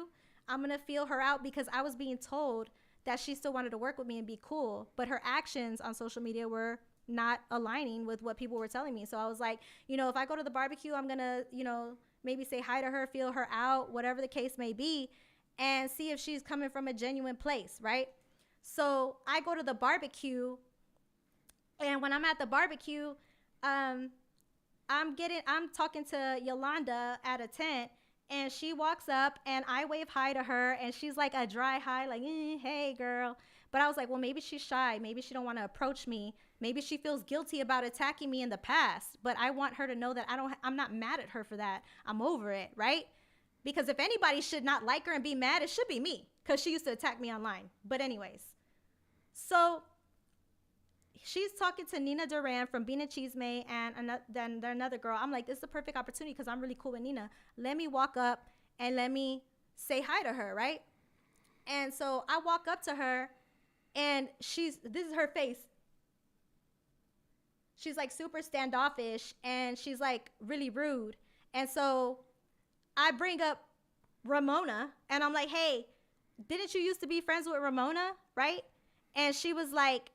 I'm going to feel her out because I was being told that she still wanted to work with me and be cool. But her actions on social media were not aligning with what people were telling me. So I was like, you know, if I go to the barbecue, I'm going to, you know, maybe say hi to her, feel her out, whatever the case may be, and see if she's coming from a genuine place, right? So I go to the barbecue, and when I'm at the barbecue, I'm talking to Yolanda at a tent, and she walks up, and I wave hi to her, and she's like a dry hi, like, hey, girl. But I was like, well, maybe she's shy. Maybe she don't want to approach me. Maybe she feels guilty about attacking me in the past. But I want her to know that I'm not mad at her for that. I'm over it, right? Because if anybody should not like her and be mad, it should be me. Because she used to attack me online. But anyways. So she's talking to Nina Duran from Bean and Cheese May and then another girl. I'm like, this is a perfect opportunity because I'm really cool with Nina. Let me walk up and let me say hi to her, right? And so I walk up to her and this is her face. She's like super standoffish and she's like really rude. And so I bring up Ramona and I'm like, hey, didn't you used to be friends with Ramona, right? And she was like,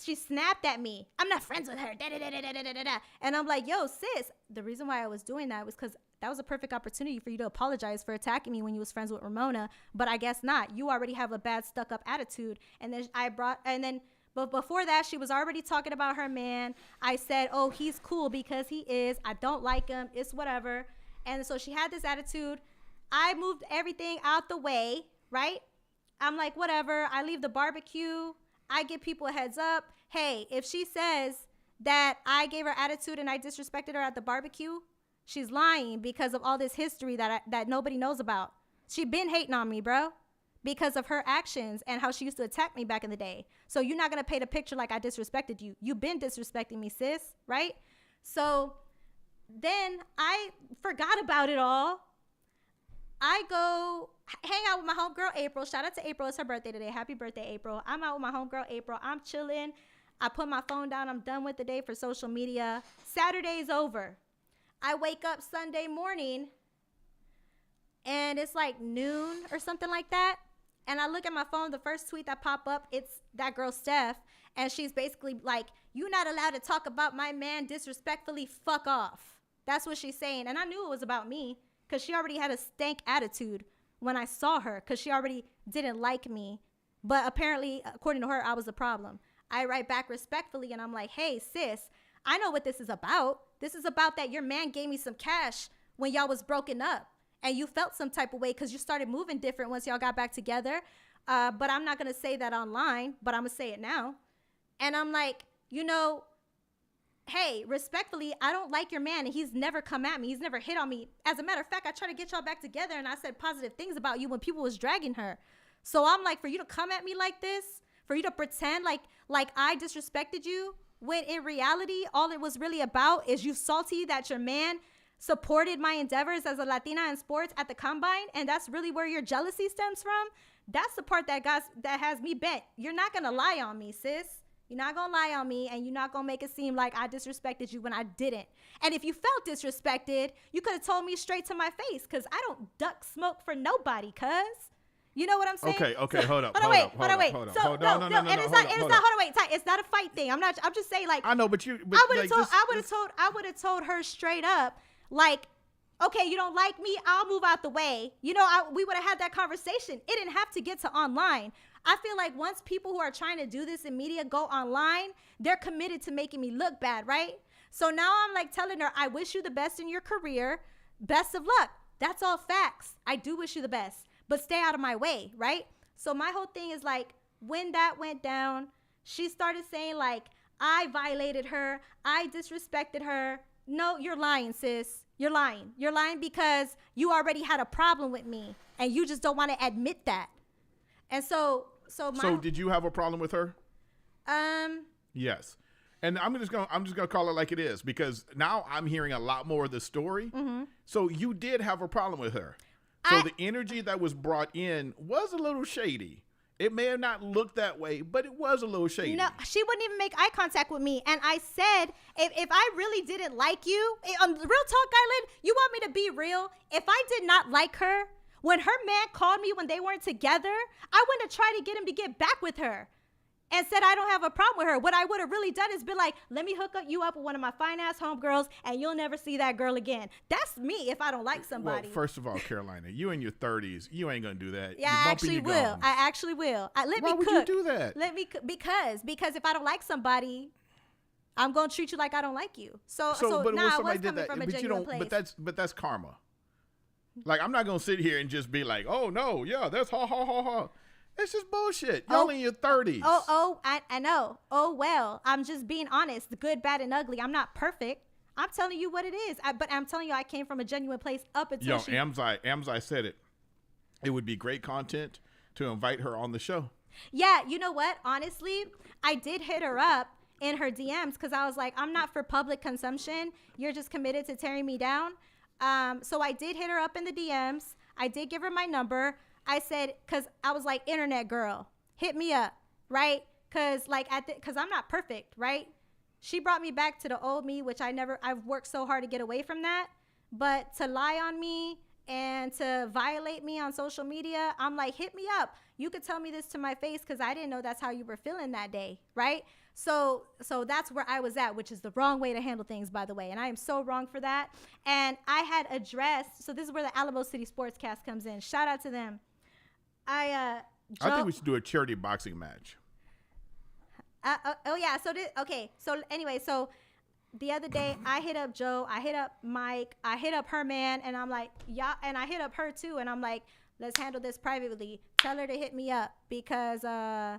she snapped at me. I'm not friends with her. Da, da, da, da, da, da, da. And I'm like, yo, sis, the reason why I was doing that was because that was a perfect opportunity for you to apologize for attacking me when you was friends with Ramona. But I guess not. You already have a bad stuck up attitude. And then but before that, she was already talking about her man. I said, oh, he's cool because he is. I don't like him. It's whatever. And so she had this attitude. I moved everything out the way, right? I'm like, whatever. I leave the barbecue. I give people a heads up. Hey, if she says that I gave her attitude and I disrespected her at the barbecue, she's lying because of all this history that nobody knows about. She been hating on me, bro, because of her actions and how she used to attack me back in the day. So you're not going to paint a picture like I disrespected you. You've been disrespecting me, sis, right? So then I forgot about it all. I go hang out with my homegirl, April. Shout out to April. It's her birthday today. Happy birthday, April. I'm out with my homegirl, April. I'm chilling. I put my phone down. I'm done with the day for social media. Saturday's over. I wake up Sunday morning, and it's like noon or something like that. And I look at my phone. The first tweet that pop up, it's that girl, Steph. And she's basically like, you're not allowed to talk about my man disrespectfully. Fuck off. That's what she's saying. And I knew it was about me because she already had a stank attitude when I saw her because she already didn't like me. But apparently, according to her, I was the problem. I write back respectfully, and I'm like, hey, sis, I know what this is about. This is about that your man gave me some cash when y'all was broken up. And you felt some type of way because you started moving different once y'all got back together. But I'm not going to say that online, but I'm going to say it now. And I'm like, you know, hey, respectfully, I don't like your man. And he's never come at me. He's never hit on me. As a matter of fact, I tried to get y'all back together and I said positive things about you when people was dragging her. So I'm like, for you to come at me like this, for you to pretend like I disrespected you, when in reality, all it was really about is you salty that your man supported my endeavors as a Latina in sports at the combine, and that's really where your jealousy stems from. That's the part that has me bent. You're not gonna lie on me, sis. You're not gonna lie on me, and you're not gonna make it seem like I disrespected you when I didn't. And if you felt disrespected, you could have told me straight to my face, because I don't duck smoke for nobody, cuz. You know what I'm saying? Okay, hold up. Hold on, wait. So no, and it's not. Hold on, wait. It's not a fight thing. I'm just saying, like, I know, but I would have told her straight up, like, okay, you don't like me, I'll move out the way. You know, we would have had that conversation. It didn't have to get to online. I feel like once people who are trying to do this in media go online, they're committed to making me look bad, right? So now I'm like telling her, I wish you the best in your career. Best of luck. That's all facts. I do wish you the best, but stay out of my way, right? So my whole thing is like, when that went down, she started saying like, I violated her. I disrespected her. No, you're lying, sis. You're lying. You're lying because you already had a problem with me and you just don't want to admit that. And so did you have a problem with her? Yes. And I'm just gonna call it like it is, because now I'm hearing a lot more of the story. Mm-hmm. So you did have a problem with her. So the energy that was brought in was a little shady. It may have not looked that way, but it was a little shady. No, she wouldn't even make eye contact with me. And I said, if I really didn't like you, real talk, Island, you want me to be real? If I did not like her, when her man called me when they weren't together, I wouldn't have tried to get him to get back with her and said I don't have a problem with her. What I would have really done is been like, let me hook you up with one of my fine-ass homegirls, and you'll never see that girl again. That's me if I don't like somebody. Well, first of all, Carolina, you in your 30s, you ain't going to do that. Yeah, I actually will. Why would you do that? Because if I don't like somebody, I'm going to treat you like I don't like you. So but now somebody did that, from a genuine place. But that's karma. Like, I'm not going to sit here and just be like, oh, no, yeah, that's ha, ha, ha, ha. It's just bullshit. You're only in your 30s. I know. Oh, well, I'm just being honest. The good, bad, and ugly. I'm not perfect. I'm telling you what it is. But I'm telling you, I came from a genuine place up until Amzai said it. It would be great content to invite her on the show. Yeah, you know what? Honestly, I did hit her up in her DMs because I was like, I'm not for public consumption. You're just committed to tearing me down. So I did hit her up in the DMs. I did give her my number. I said, because I was like, internet girl, hit me up, right? Because I'm not perfect, right? She brought me back to the old me, which I've worked so hard to get away from that. But to lie on me and to violate me on social media, I'm like, hit me up. You could tell me this to my face because I didn't know that's how you were feeling that day, right? So that's where I was at, which is the wrong way to handle things, by the way. And I am so wrong for that. And I had addressed, so this is where the Alamo City Sportscast comes in. Shout out to them. I think we should do a charity boxing match. Oh yeah. So anyway, so the other day I hit up Joe, I hit up Mike, I hit up her man, and I'm like, yeah, and I hit up her too, and I'm like, let's handle this privately. Tell her to hit me up because I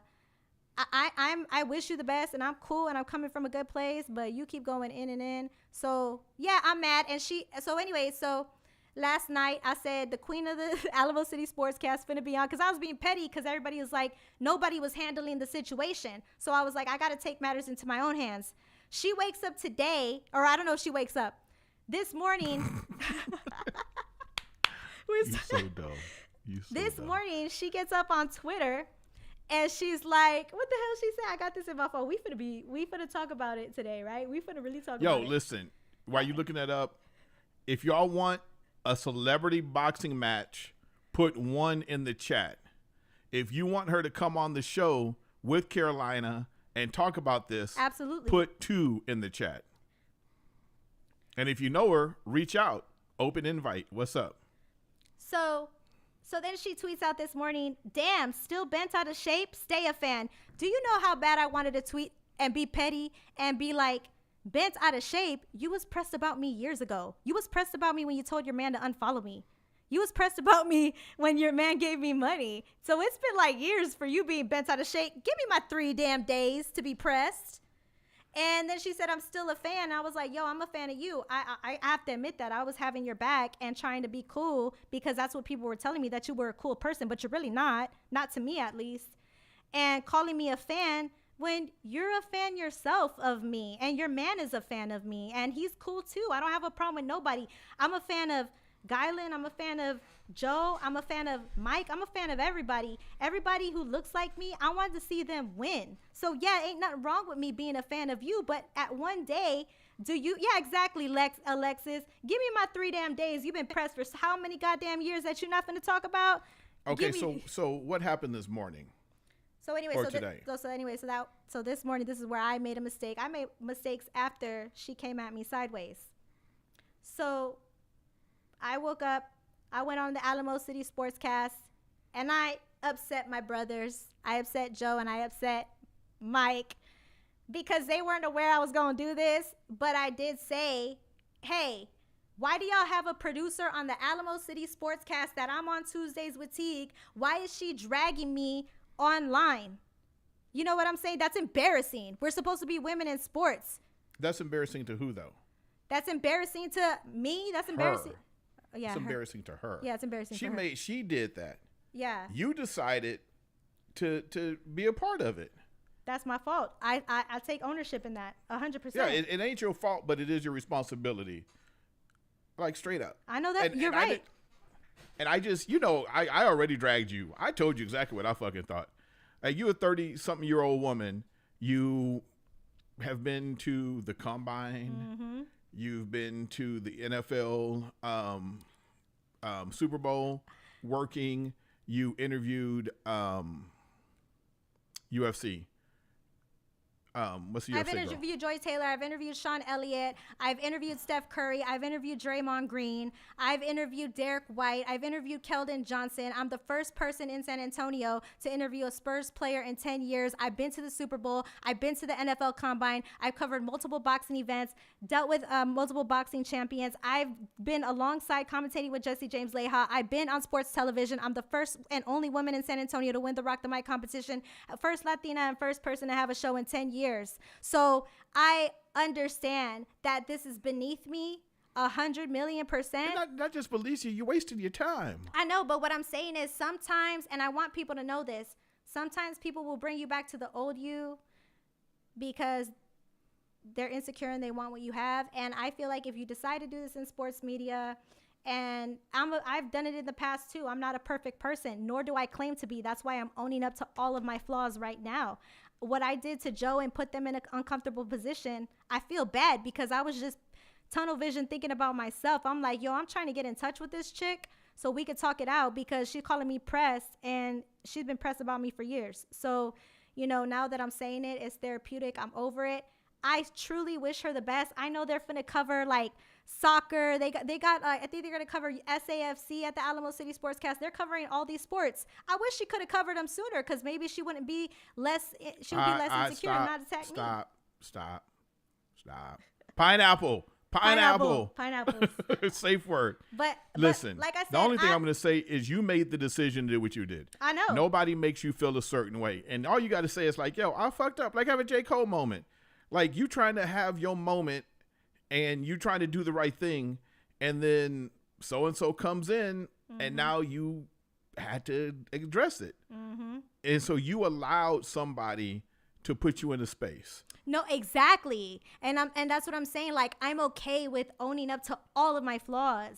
wish you the best, and I'm cool, and I'm coming from a good place, but you keep going in and in. So yeah, I'm mad. And so last night I said the queen of the Alamo City Sportscast finna be on, because I was being petty because everybody was like, nobody was handling the situation. So I was like, I gotta take matters into my own hands. She wakes up today, or I don't know if she wakes up this morning. You so dumb. This morning she gets up on Twitter. And she's like, what the hell she said? I got this in my phone. We finna talk about it today, right? We finna really talk about it. Yo, listen, while you looking that up, if y'all want a celebrity boxing match, put 1 in the chat. If you want her to come on the show with Carolina and talk about this, absolutely, put 2 in the chat. And if you know her, reach out. Open invite. What's up? So then she tweets out this morning, damn, still bent out of shape? Stay a fan. Do you know how bad I wanted to tweet and be petty and be like, bent out of shape? You was pressed about me years ago. You was pressed about me when you told your man to unfollow me. You was pressed about me when your man gave me money. So it's been like years for you being bent out of shape. Give me my 3 damn days to be pressed. And then she said, I'm still a fan. I was like, yo, I'm a fan of you. I have to admit that I was having your back and trying to be cool because that's what people were telling me, that you were a cool person, but you're really not to me at least. And calling me a fan when you're a fan yourself of me and your man is a fan of me and he's cool too. I don't have a problem with nobody. I'm a fan of Gylan. I'm a fan of Joe. I'm a fan of Mike. I'm a fan of everybody. Everybody who looks like me, I wanted to see them win. So yeah, ain't nothing wrong with me being a fan of you. But at one day, yeah, exactly, Alexis. Give me my 3 damn days. You've been pressed for how many goddamn years that you're not going to talk about? Okay, so what happened this morning? So anyway, today? So this morning, this is where I made a mistake. I made mistakes after she came at me sideways. So I woke up, I went on the Alamo City Sportscast, and I upset my brothers. I upset Joe and I upset Mike because they weren't aware I was going to do this. But I did say, hey, why do y'all have a producer on the Alamo City Sportscast that I'm on Tuesdays with Teague? Why is she dragging me online? You know what I'm saying? That's embarrassing. We're supposed to be women in sports. That's embarrassing to who, though? That's embarrassing to me. That's embarrassing. Yeah, it's embarrassing to her. Yeah, it's embarrassing to her. She did that. Yeah. You decided to be a part of it. That's my fault. I take ownership in that 100%. Yeah, it ain't your fault, but it is your responsibility. Like, straight up. I know that. You're right. I just, I already dragged you. I told you exactly what I fucking thought. Like, you a 30-something-year-old woman. You have been to the combine. Mm-hmm. You've been to the NFL Super Bowl working. You interviewed UFC. What's the UFC? I've interviewed Joy Taylor. I've interviewed Sean Elliott. I've interviewed Steph Curry. I've interviewed Draymond Green. I've interviewed Derek White. I've interviewed Keldon Johnson. I'm the first person in San Antonio to interview a Spurs player in 10 years. I've been to the Super Bowl. I've been to the NFL Combine. I've covered multiple boxing events, dealt with multiple boxing champions. I've been alongside commentating with Jesse James Leija. I've been on sports television. I'm the first and only woman in San Antonio to win the Rock the Mic competition, first Latina and first person to have a show in 10 years. So I understand that this is beneath me 100,000,000%. Not just beneath you. You're wasting your time. I know, but what I'm saying is sometimes, and I want people to know this, sometimes people will bring you back to the old you because they're insecure and they want what you have. And I feel like if you decide to do this in sports media, and I've done it in the past too. I'm not a perfect person, nor do I claim to be. That's why I'm owning up to all of my flaws right now. What I did to Joe and put them in an uncomfortable position, I feel bad because I was just tunnel vision thinking about myself. I'm like, yo, I'm trying to get in touch with this chick so we could talk it out because she's calling me pressed and she's been pressed about me for years. So, now that I'm saying it, it's therapeutic. I'm over it. I truly wish her the best. I know they're finna cover like soccer. They got I think they're gonna cover SAFC at the Alamo City Sportscast. They're covering all these sports. I wish she could have covered them sooner, because maybe she wouldn't be less. She would be less insecure and not attack me. Stop. Pineapple. Safe word. But listen, like I said, the only thing I'm going to say is you made the decision to do what you did. I know. Nobody makes you feel a certain way. And all you got to say is like, yo, I fucked up. Like, have a J. Cole moment. Like, you trying to have your moment and you trying to do the right thing. And then so-and-so comes in and now you had to address it. And so you allowed somebody to put you in a space. No, exactly. And that's what I'm saying. Like, I'm okay with owning up to all of my flaws.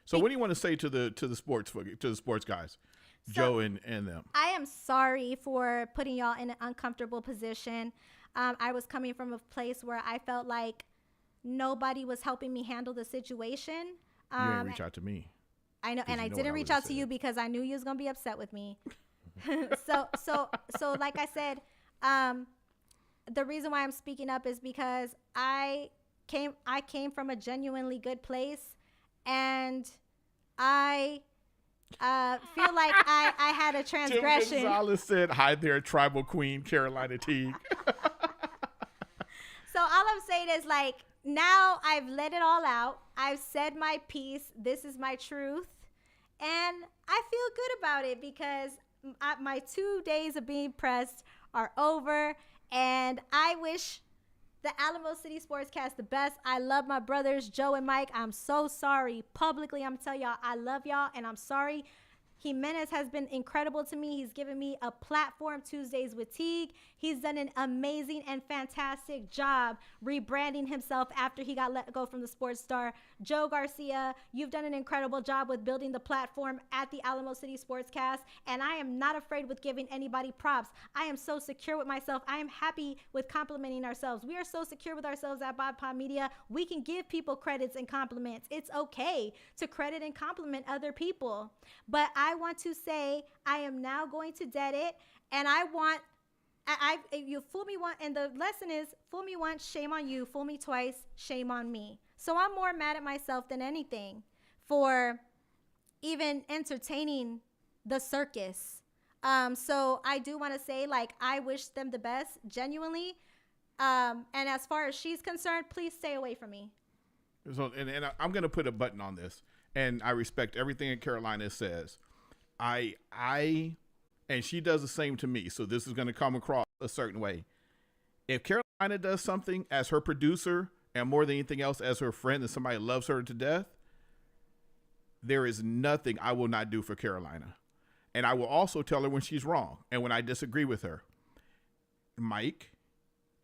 So what do you want to say to the sports guys, so, Joe and them? I am sorry for putting y'all in an uncomfortable position. I was coming from a place where I felt like nobody was helping me handle the situation. You didn't reach out to me. I know, and I didn't reach out to you because I knew you was gonna be upset with me. So like I said, the reason why I'm speaking up is because I came from a genuinely good place, and I feel like I had a transgression. Jim Gonzalez said, "Hi there, tribal queen Carolina Teague." So all I'm saying is, like, now I've let it all out. I've said my piece. This is my truth, and I feel good about it because my 2 days of being pressed are over, and I wish the Alamo City Sportscast the best. I love my brothers, Joe and Mike. I'm so sorry. Publicly, I'm telling y'all, I love y'all, and I'm sorry. Jimenez has been incredible to me. He's given me a platform, Tuesdays with Teague. He's done an amazing and fantastic job rebranding himself after he got let go from the Sports Star. Joe Garcia, you've done an incredible job with building the platform at the Alamo City Sportscast, and I am not afraid with giving anybody props. I am so secure with myself. I am happy with complimenting ourselves. We are so secure with ourselves at BodPod Media. We can give people credits and compliments. It's okay to credit and compliment other people. But I want to say I am now going to dead it, and you fool me once, and the lesson is fool me once, shame on you. Fool me twice, shame on me. So I'm more mad at myself than anything for even entertaining the circus. So I do want to say, like, I wish them the best, genuinely. And as far as she's concerned, please stay away from me. So, and I'm going to put a button on this, and I respect everything that Carolina says. And she does the same to me. So this is going to come across a certain way. If Carolina does something as her producer and more than anything else as her friend and somebody loves her to death, there is nothing I will not do for Carolina. And I will also tell her when she's wrong and when I disagree with her. Mike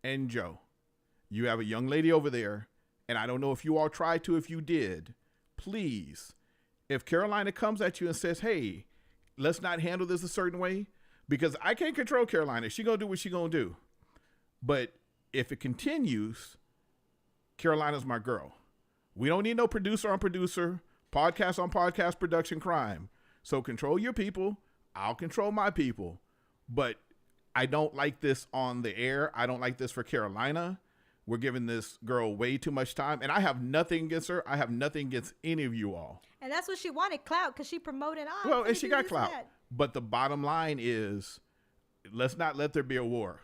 and Joe, you have a young lady over there, and I don't know if you all tried to. If you did, please, if Carolina comes at you and says, hey, let's not handle this a certain way, because I can't control Carolina. She going to do what she going to do. But if it continues, Carolina's my girl. We don't need no producer on producer, podcast on podcast production crime. So control your people. I'll control my people. But I don't like this on the air. I don't like this for Carolina. We're giving this girl way too much time. And I have nothing against her. I have nothing against any of you all. And that's what she wanted, clout, because she promoted on. Well, and she got clout. But the bottom line is, let's not let there be a war.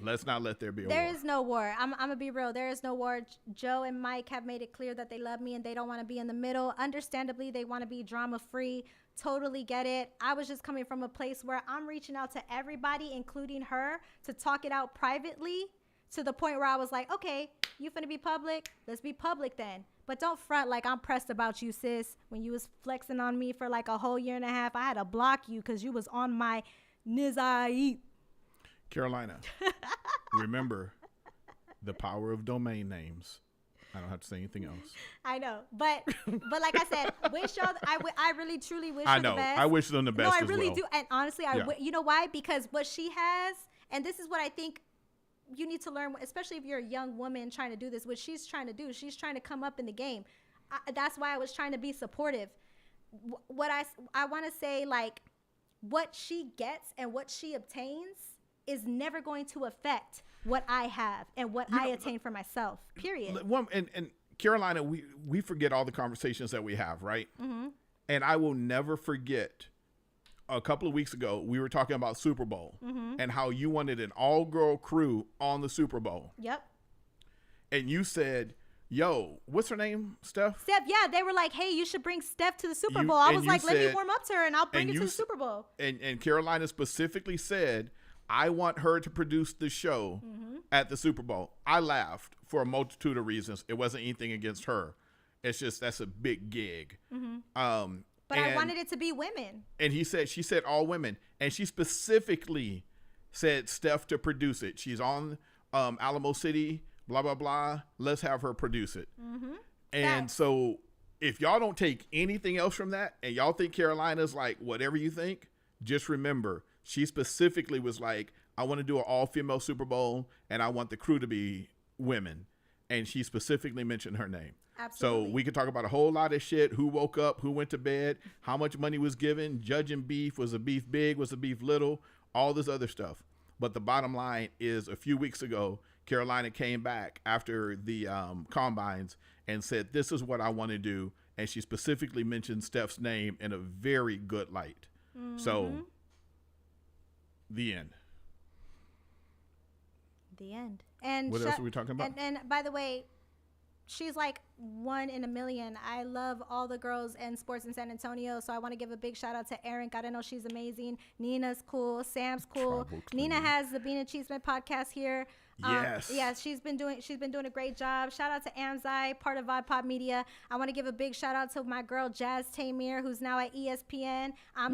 Let's not let there be a war. There is no war. I'm going to be real. There is no war. Joe and Mike have made it clear that they love me and they don't want to be in the middle. Understandably, they want to be drama-free. Totally get it. I was just coming from a place where I'm reaching out to everybody, including her, to talk it out privately, to the point where I was like, okay, you finna be public? Let's be public then. But don't front like I'm pressed about you, sis. When you was flexing on me for like a whole year and a half, I had to block you because you was on my nizai. Carolina, remember the power of domain names. I don't have to say anything else. I know, but like I said, wish y'all. I really truly wish her the best. I wish them the best. No, I really do, and honestly, Yeah. You know why? Because what she has, and this is what I think you need to learn, especially if you're a young woman trying to do this. What she's trying to do, she's trying to come up in the game. That's why I was trying to be supportive. What I want to say, like, what she gets and what she obtains is never going to affect what I have and what I attain for myself, period. And Carolina, we forget all the conversations that we have, right? Mm-hmm. And I will never forget a couple of weeks ago, we were talking about Super Bowl and how you wanted an all-girl crew on the Super Bowl. Yep. And you said, yo, what's her name, Steph? Steph, yeah. They were like, hey, you should bring Steph to the Super Bowl. I was like, let me warm up to her and I'll bring her to the Super Bowl. And Carolina specifically said, I want her to produce the show at the Super Bowl. I laughed for a multitude of reasons. It wasn't anything against her. It's just that's a big gig. But I wanted it to be women. And she said all women. And she specifically said Steph to produce it. She's on Alamo City, blah, blah, blah. Let's have her produce it. And so if y'all don't take anything else from that and y'all think Carolina's like whatever you think, just remember, she specifically was like, I want to do an all-female Super Bowl and I want the crew to be women. And she specifically mentioned her name. Absolutely. So we could talk about a whole lot of shit. Who woke up, who went to bed, how much money was given, judging beef. Was the beef big? Was the beef little? All this other stuff. But the bottom line is a few weeks ago, Carolina came back after the combines and said, this is what I want to do. And she specifically mentioned Steph's name in a very good light. So the end. The end. And what else are we talking about? And by the way, she's like 1 in a million. I love all the girls in sports in San Antonio. So I want to give a big shout out to Erin. I know she's amazing. Nina's cool. Sam's cool. Nina has the Bean and Cheeseman podcast here. Yes. Yeah, she's been doing a great job. Shout out to Amzai, part of VodPop Media. I want to give a big shout out to my girl Jazz Tamir, who's now at ESPN. I'm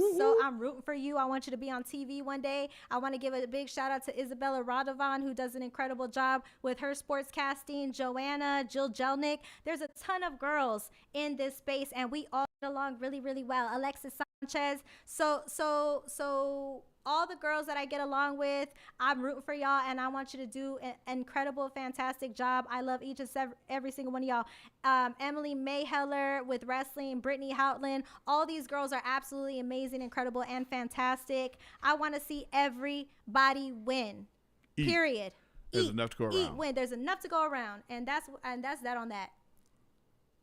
rooting for you. I want you to be on TV one day. I want to give a big shout out to Isabella Radovan, who does an incredible job with her sports casting. Joanna, Jill Jelnick. There's a ton of girls in this space, and we all get along really, really well. Alexis Sanchez. So all the girls that I get along with, I'm rooting for y'all, and I want you to do an incredible, fantastic job. I love each and every single one of y'all. Emily Mayheller with wrestling, Brittany Houtland. All these girls are absolutely amazing, incredible, and fantastic. I want to see everybody win. Period. There's enough to go around. Win. There's enough to go around, and that's that on that.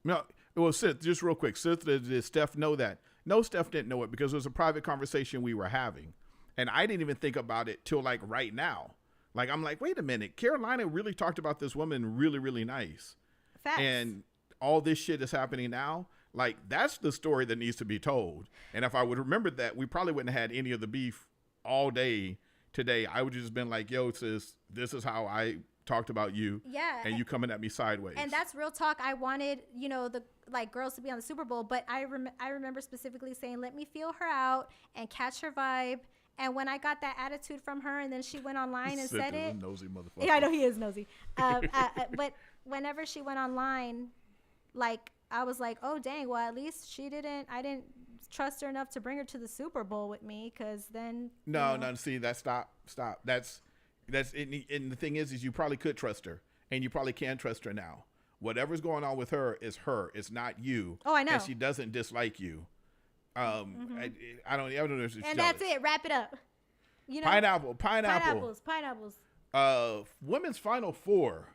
No, well, Sith, just real quick. Sith, did Steph know that? No, Steph didn't know it because it was a private conversation we were having. And I didn't even think about it till like right now. Like, I'm like, wait a minute. Carolina really talked about this woman really, really nice. Facts. And all this shit is happening now. Like, that's the story that needs to be told. And if I would have remembered that, we probably wouldn't have had any of the beef all day today. I would have just been like, yo, sis, this is how I talked about you. Yeah. And you coming at me sideways. And that's real talk. I wanted, the girls to be on the Super Bowl. But I remember specifically saying, let me feel her out and catch her vibe. And when I got that attitude from her, and then she went online and said it. Nosy motherfucker. Yeah, I know he is nosy. But whenever she went online, like, I was like, oh dang, well at least I didn't trust her enough to bring her to the Super Bowl with me, because then. No. See, stop. That's it. And the thing is you probably could trust her, and you probably can trust her now. Whatever's going on with her is her. It's not you. Oh, I know. And she doesn't dislike you. I don't know if she's and jealous. that's it. Wrap it up. Pineapple. Pineapples. Women's Final Four.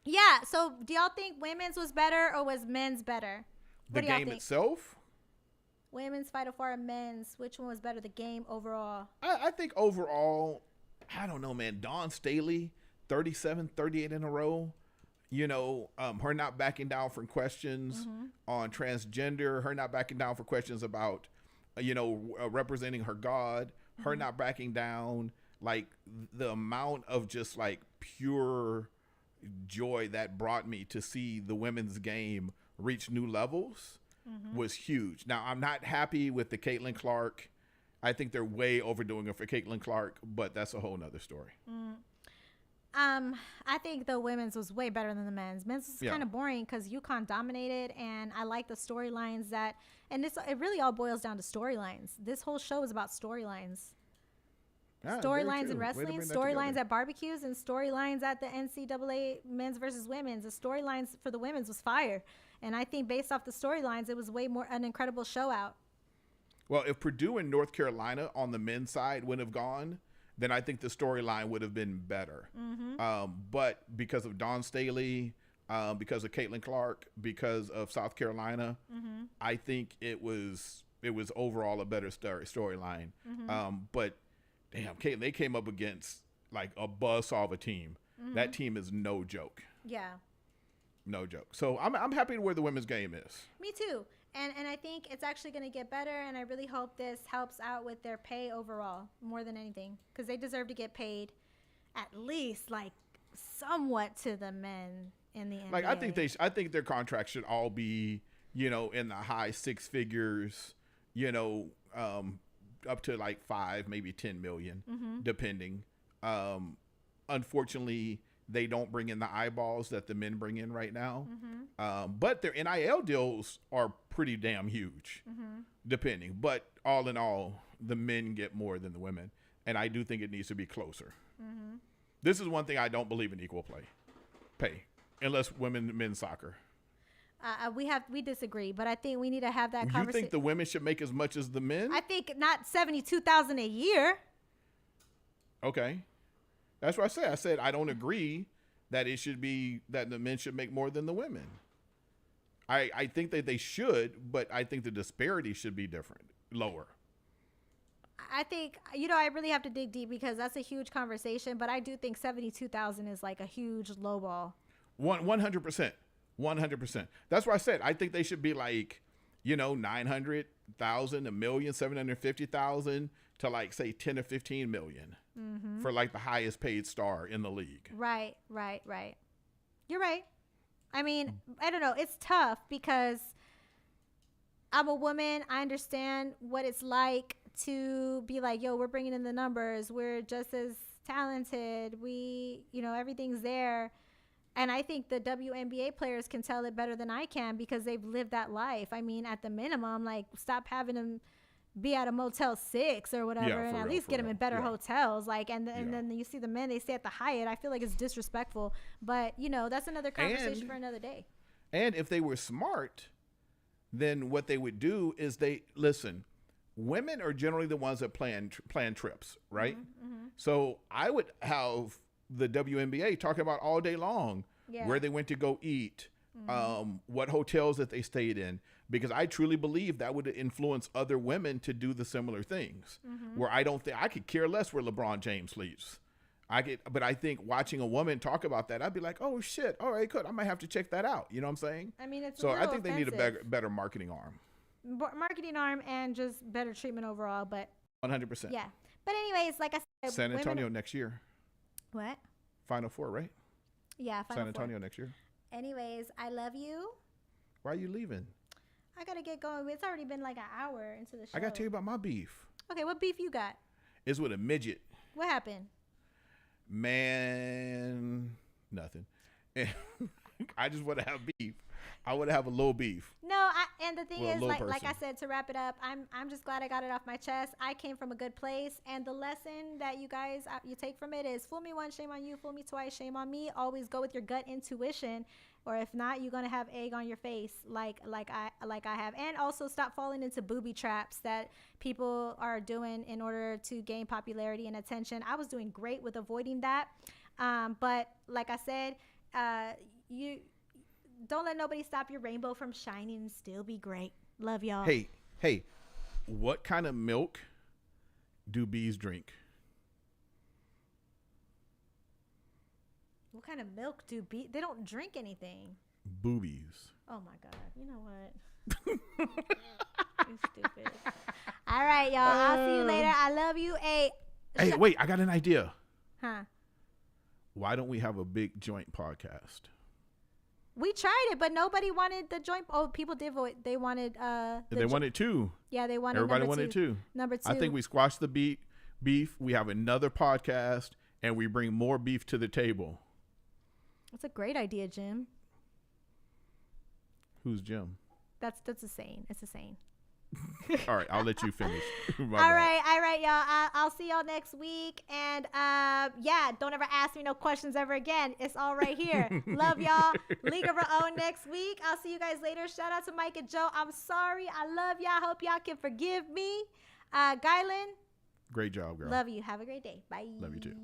Yeah. So do y'all think women's was better or was men's better? The game itself? Women's Final Four and men's. Which one was better? The game overall? I think overall, I don't know, man. Dawn Staley, 37, 38 in a row. Her not backing down from questions on transgender, her not backing down for questions about, representing her God, her not backing down, like the amount of just like pure joy that brought me to see the women's game reach new levels was huge. Now, I'm not happy with the Caitlin Clark. I think they're way overdoing it for Caitlin Clark, but that's a whole nother story. I think the women's was way better than the men's. Men's was kind of boring because UConn dominated, and I like the storylines it really all boils down to storylines. This whole show is about storylines. Storylines in wrestling, storylines at barbecues, and storylines at the NCAA men's versus women's. The storylines for the women's was fire. And I think based off the storylines, it was way more an incredible show out. Well, if Purdue and North Carolina on the men's side wouldn't have gone, then I think the storyline would have been better. But because of Dawn Staley, because of Caitlin Clark, because of South Carolina, I think it was overall a better storyline. But damn, Caitlin, they came up against like a buzzsaw of a team. That team is no joke. Yeah. No joke. So I'm happy where the women's game is. Me too. And I think it's actually going to get better, and I really hope this helps out with their pay overall more than anything, because they deserve to get paid at least like somewhat to the men in the NBA. Like I think their contracts should all be, in the high six figures, up to like 5, maybe 10 million, depending. Unfortunately, they don't bring in the eyeballs that the men bring in right now. But their NIL deals are pretty damn huge, depending. But all in all, the men get more than the women. And I do think it needs to be closer. This is one thing I don't believe in equal pay, unless men's soccer. We disagree, but I think we need to have that conversation. You think the women should make as much as the men? I think not $72,000 a year. Okay. That's what I said. I said I don't agree that it should be that the men should make more than the women. I think that they should, but I think the disparity should be different, lower. I think, I really have to dig deep because that's a huge conversation, but I do think 72,000 is like a huge lowball. 100%. 100%. That's what I said. I think they should be like, 900,000, a million, 750,000 to like say 10 or 15 million for like the highest paid star in the league. Right. You're right. I mean, I don't know. It's tough because I'm a woman. I understand what it's like to be like, yo, we're bringing in the numbers. We're just as talented. We, everything's there. And I think the WNBA players can tell it better than I can because they've lived that life. I mean, at the minimum, like, stop having them be at a Motel 6 or whatever, and at least get them in better hotels. Like, and then you see the men, they stay at the Hyatt. I feel like it's disrespectful. But, that's another conversation for another day. And if they were smart, then what they would do is women are generally the ones that plan trips, right? So I would have the WNBA talking about all day long where they went to go eat, what hotels that they stayed in, because I truly believe that would influence other women to do the similar things. Where I don't think I could care less where LeBron James sleeps. But I think watching a woman talk about that, I'd be like, oh shit, all right, good. I might have to check that out. You know what I'm saying? I mean, it's so I think offensive. They need a better marketing arm. Marketing arm and just better treatment overall, but 100%. Yeah, but anyways, like I said, San Antonio next year. What? Final Four, right? Yeah, San Antonio next year. Anyways, I love you. Why are you leaving? I gotta get going. It's already been like an hour into the show. I gotta tell you about my beef. Okay, what beef you got? It's with a midget. What happened? Man, nothing. I just want to have beef. I want to have a little beef. No, and the thing is, like I said, to wrap it up, I'm just glad I got it off my chest. I came from a good place, and the lesson that you guys you take from it is: fool me once, shame on you; fool me twice, shame on me. Always go with your gut intuition, or if not, you're gonna have egg on your face, like I have. And also, stop falling into booby traps that people are doing in order to gain popularity and attention. I was doing great with avoiding that, but like I said, you. Don't let nobody stop your rainbow from shining and still be great. Love y'all. Hey, what kind of milk do bees drink? What kind of milk do bees? They don't drink anything. Boobies. Oh my God. You know what? You're stupid. All right, y'all. I'll see you later. I love you. Hey, wait, I got an idea. Huh? Why don't we have a big joint podcast? We tried it, but nobody wanted the joint. Oh, people did vote. They wanted they wanted two. Yeah, they wanted. Everybody wanted two. Number 2. I think we squashed the beef. We have another podcast, and we bring more beef to the table. That's a great idea, Jim. Who's Jim? That's a saying. It's a saying. All right, I'll let you finish. all right, y'all. I'll see y'all next week. And don't ever ask me no questions ever again. It's all right here. Love y'all. League of Our Own next week. I'll see you guys later. Shout out to Mike and Joe. I'm sorry. I love y'all. Hope y'all can forgive me. Guylan, Great job, girl. Love you. Have a great day. Bye. Love you too.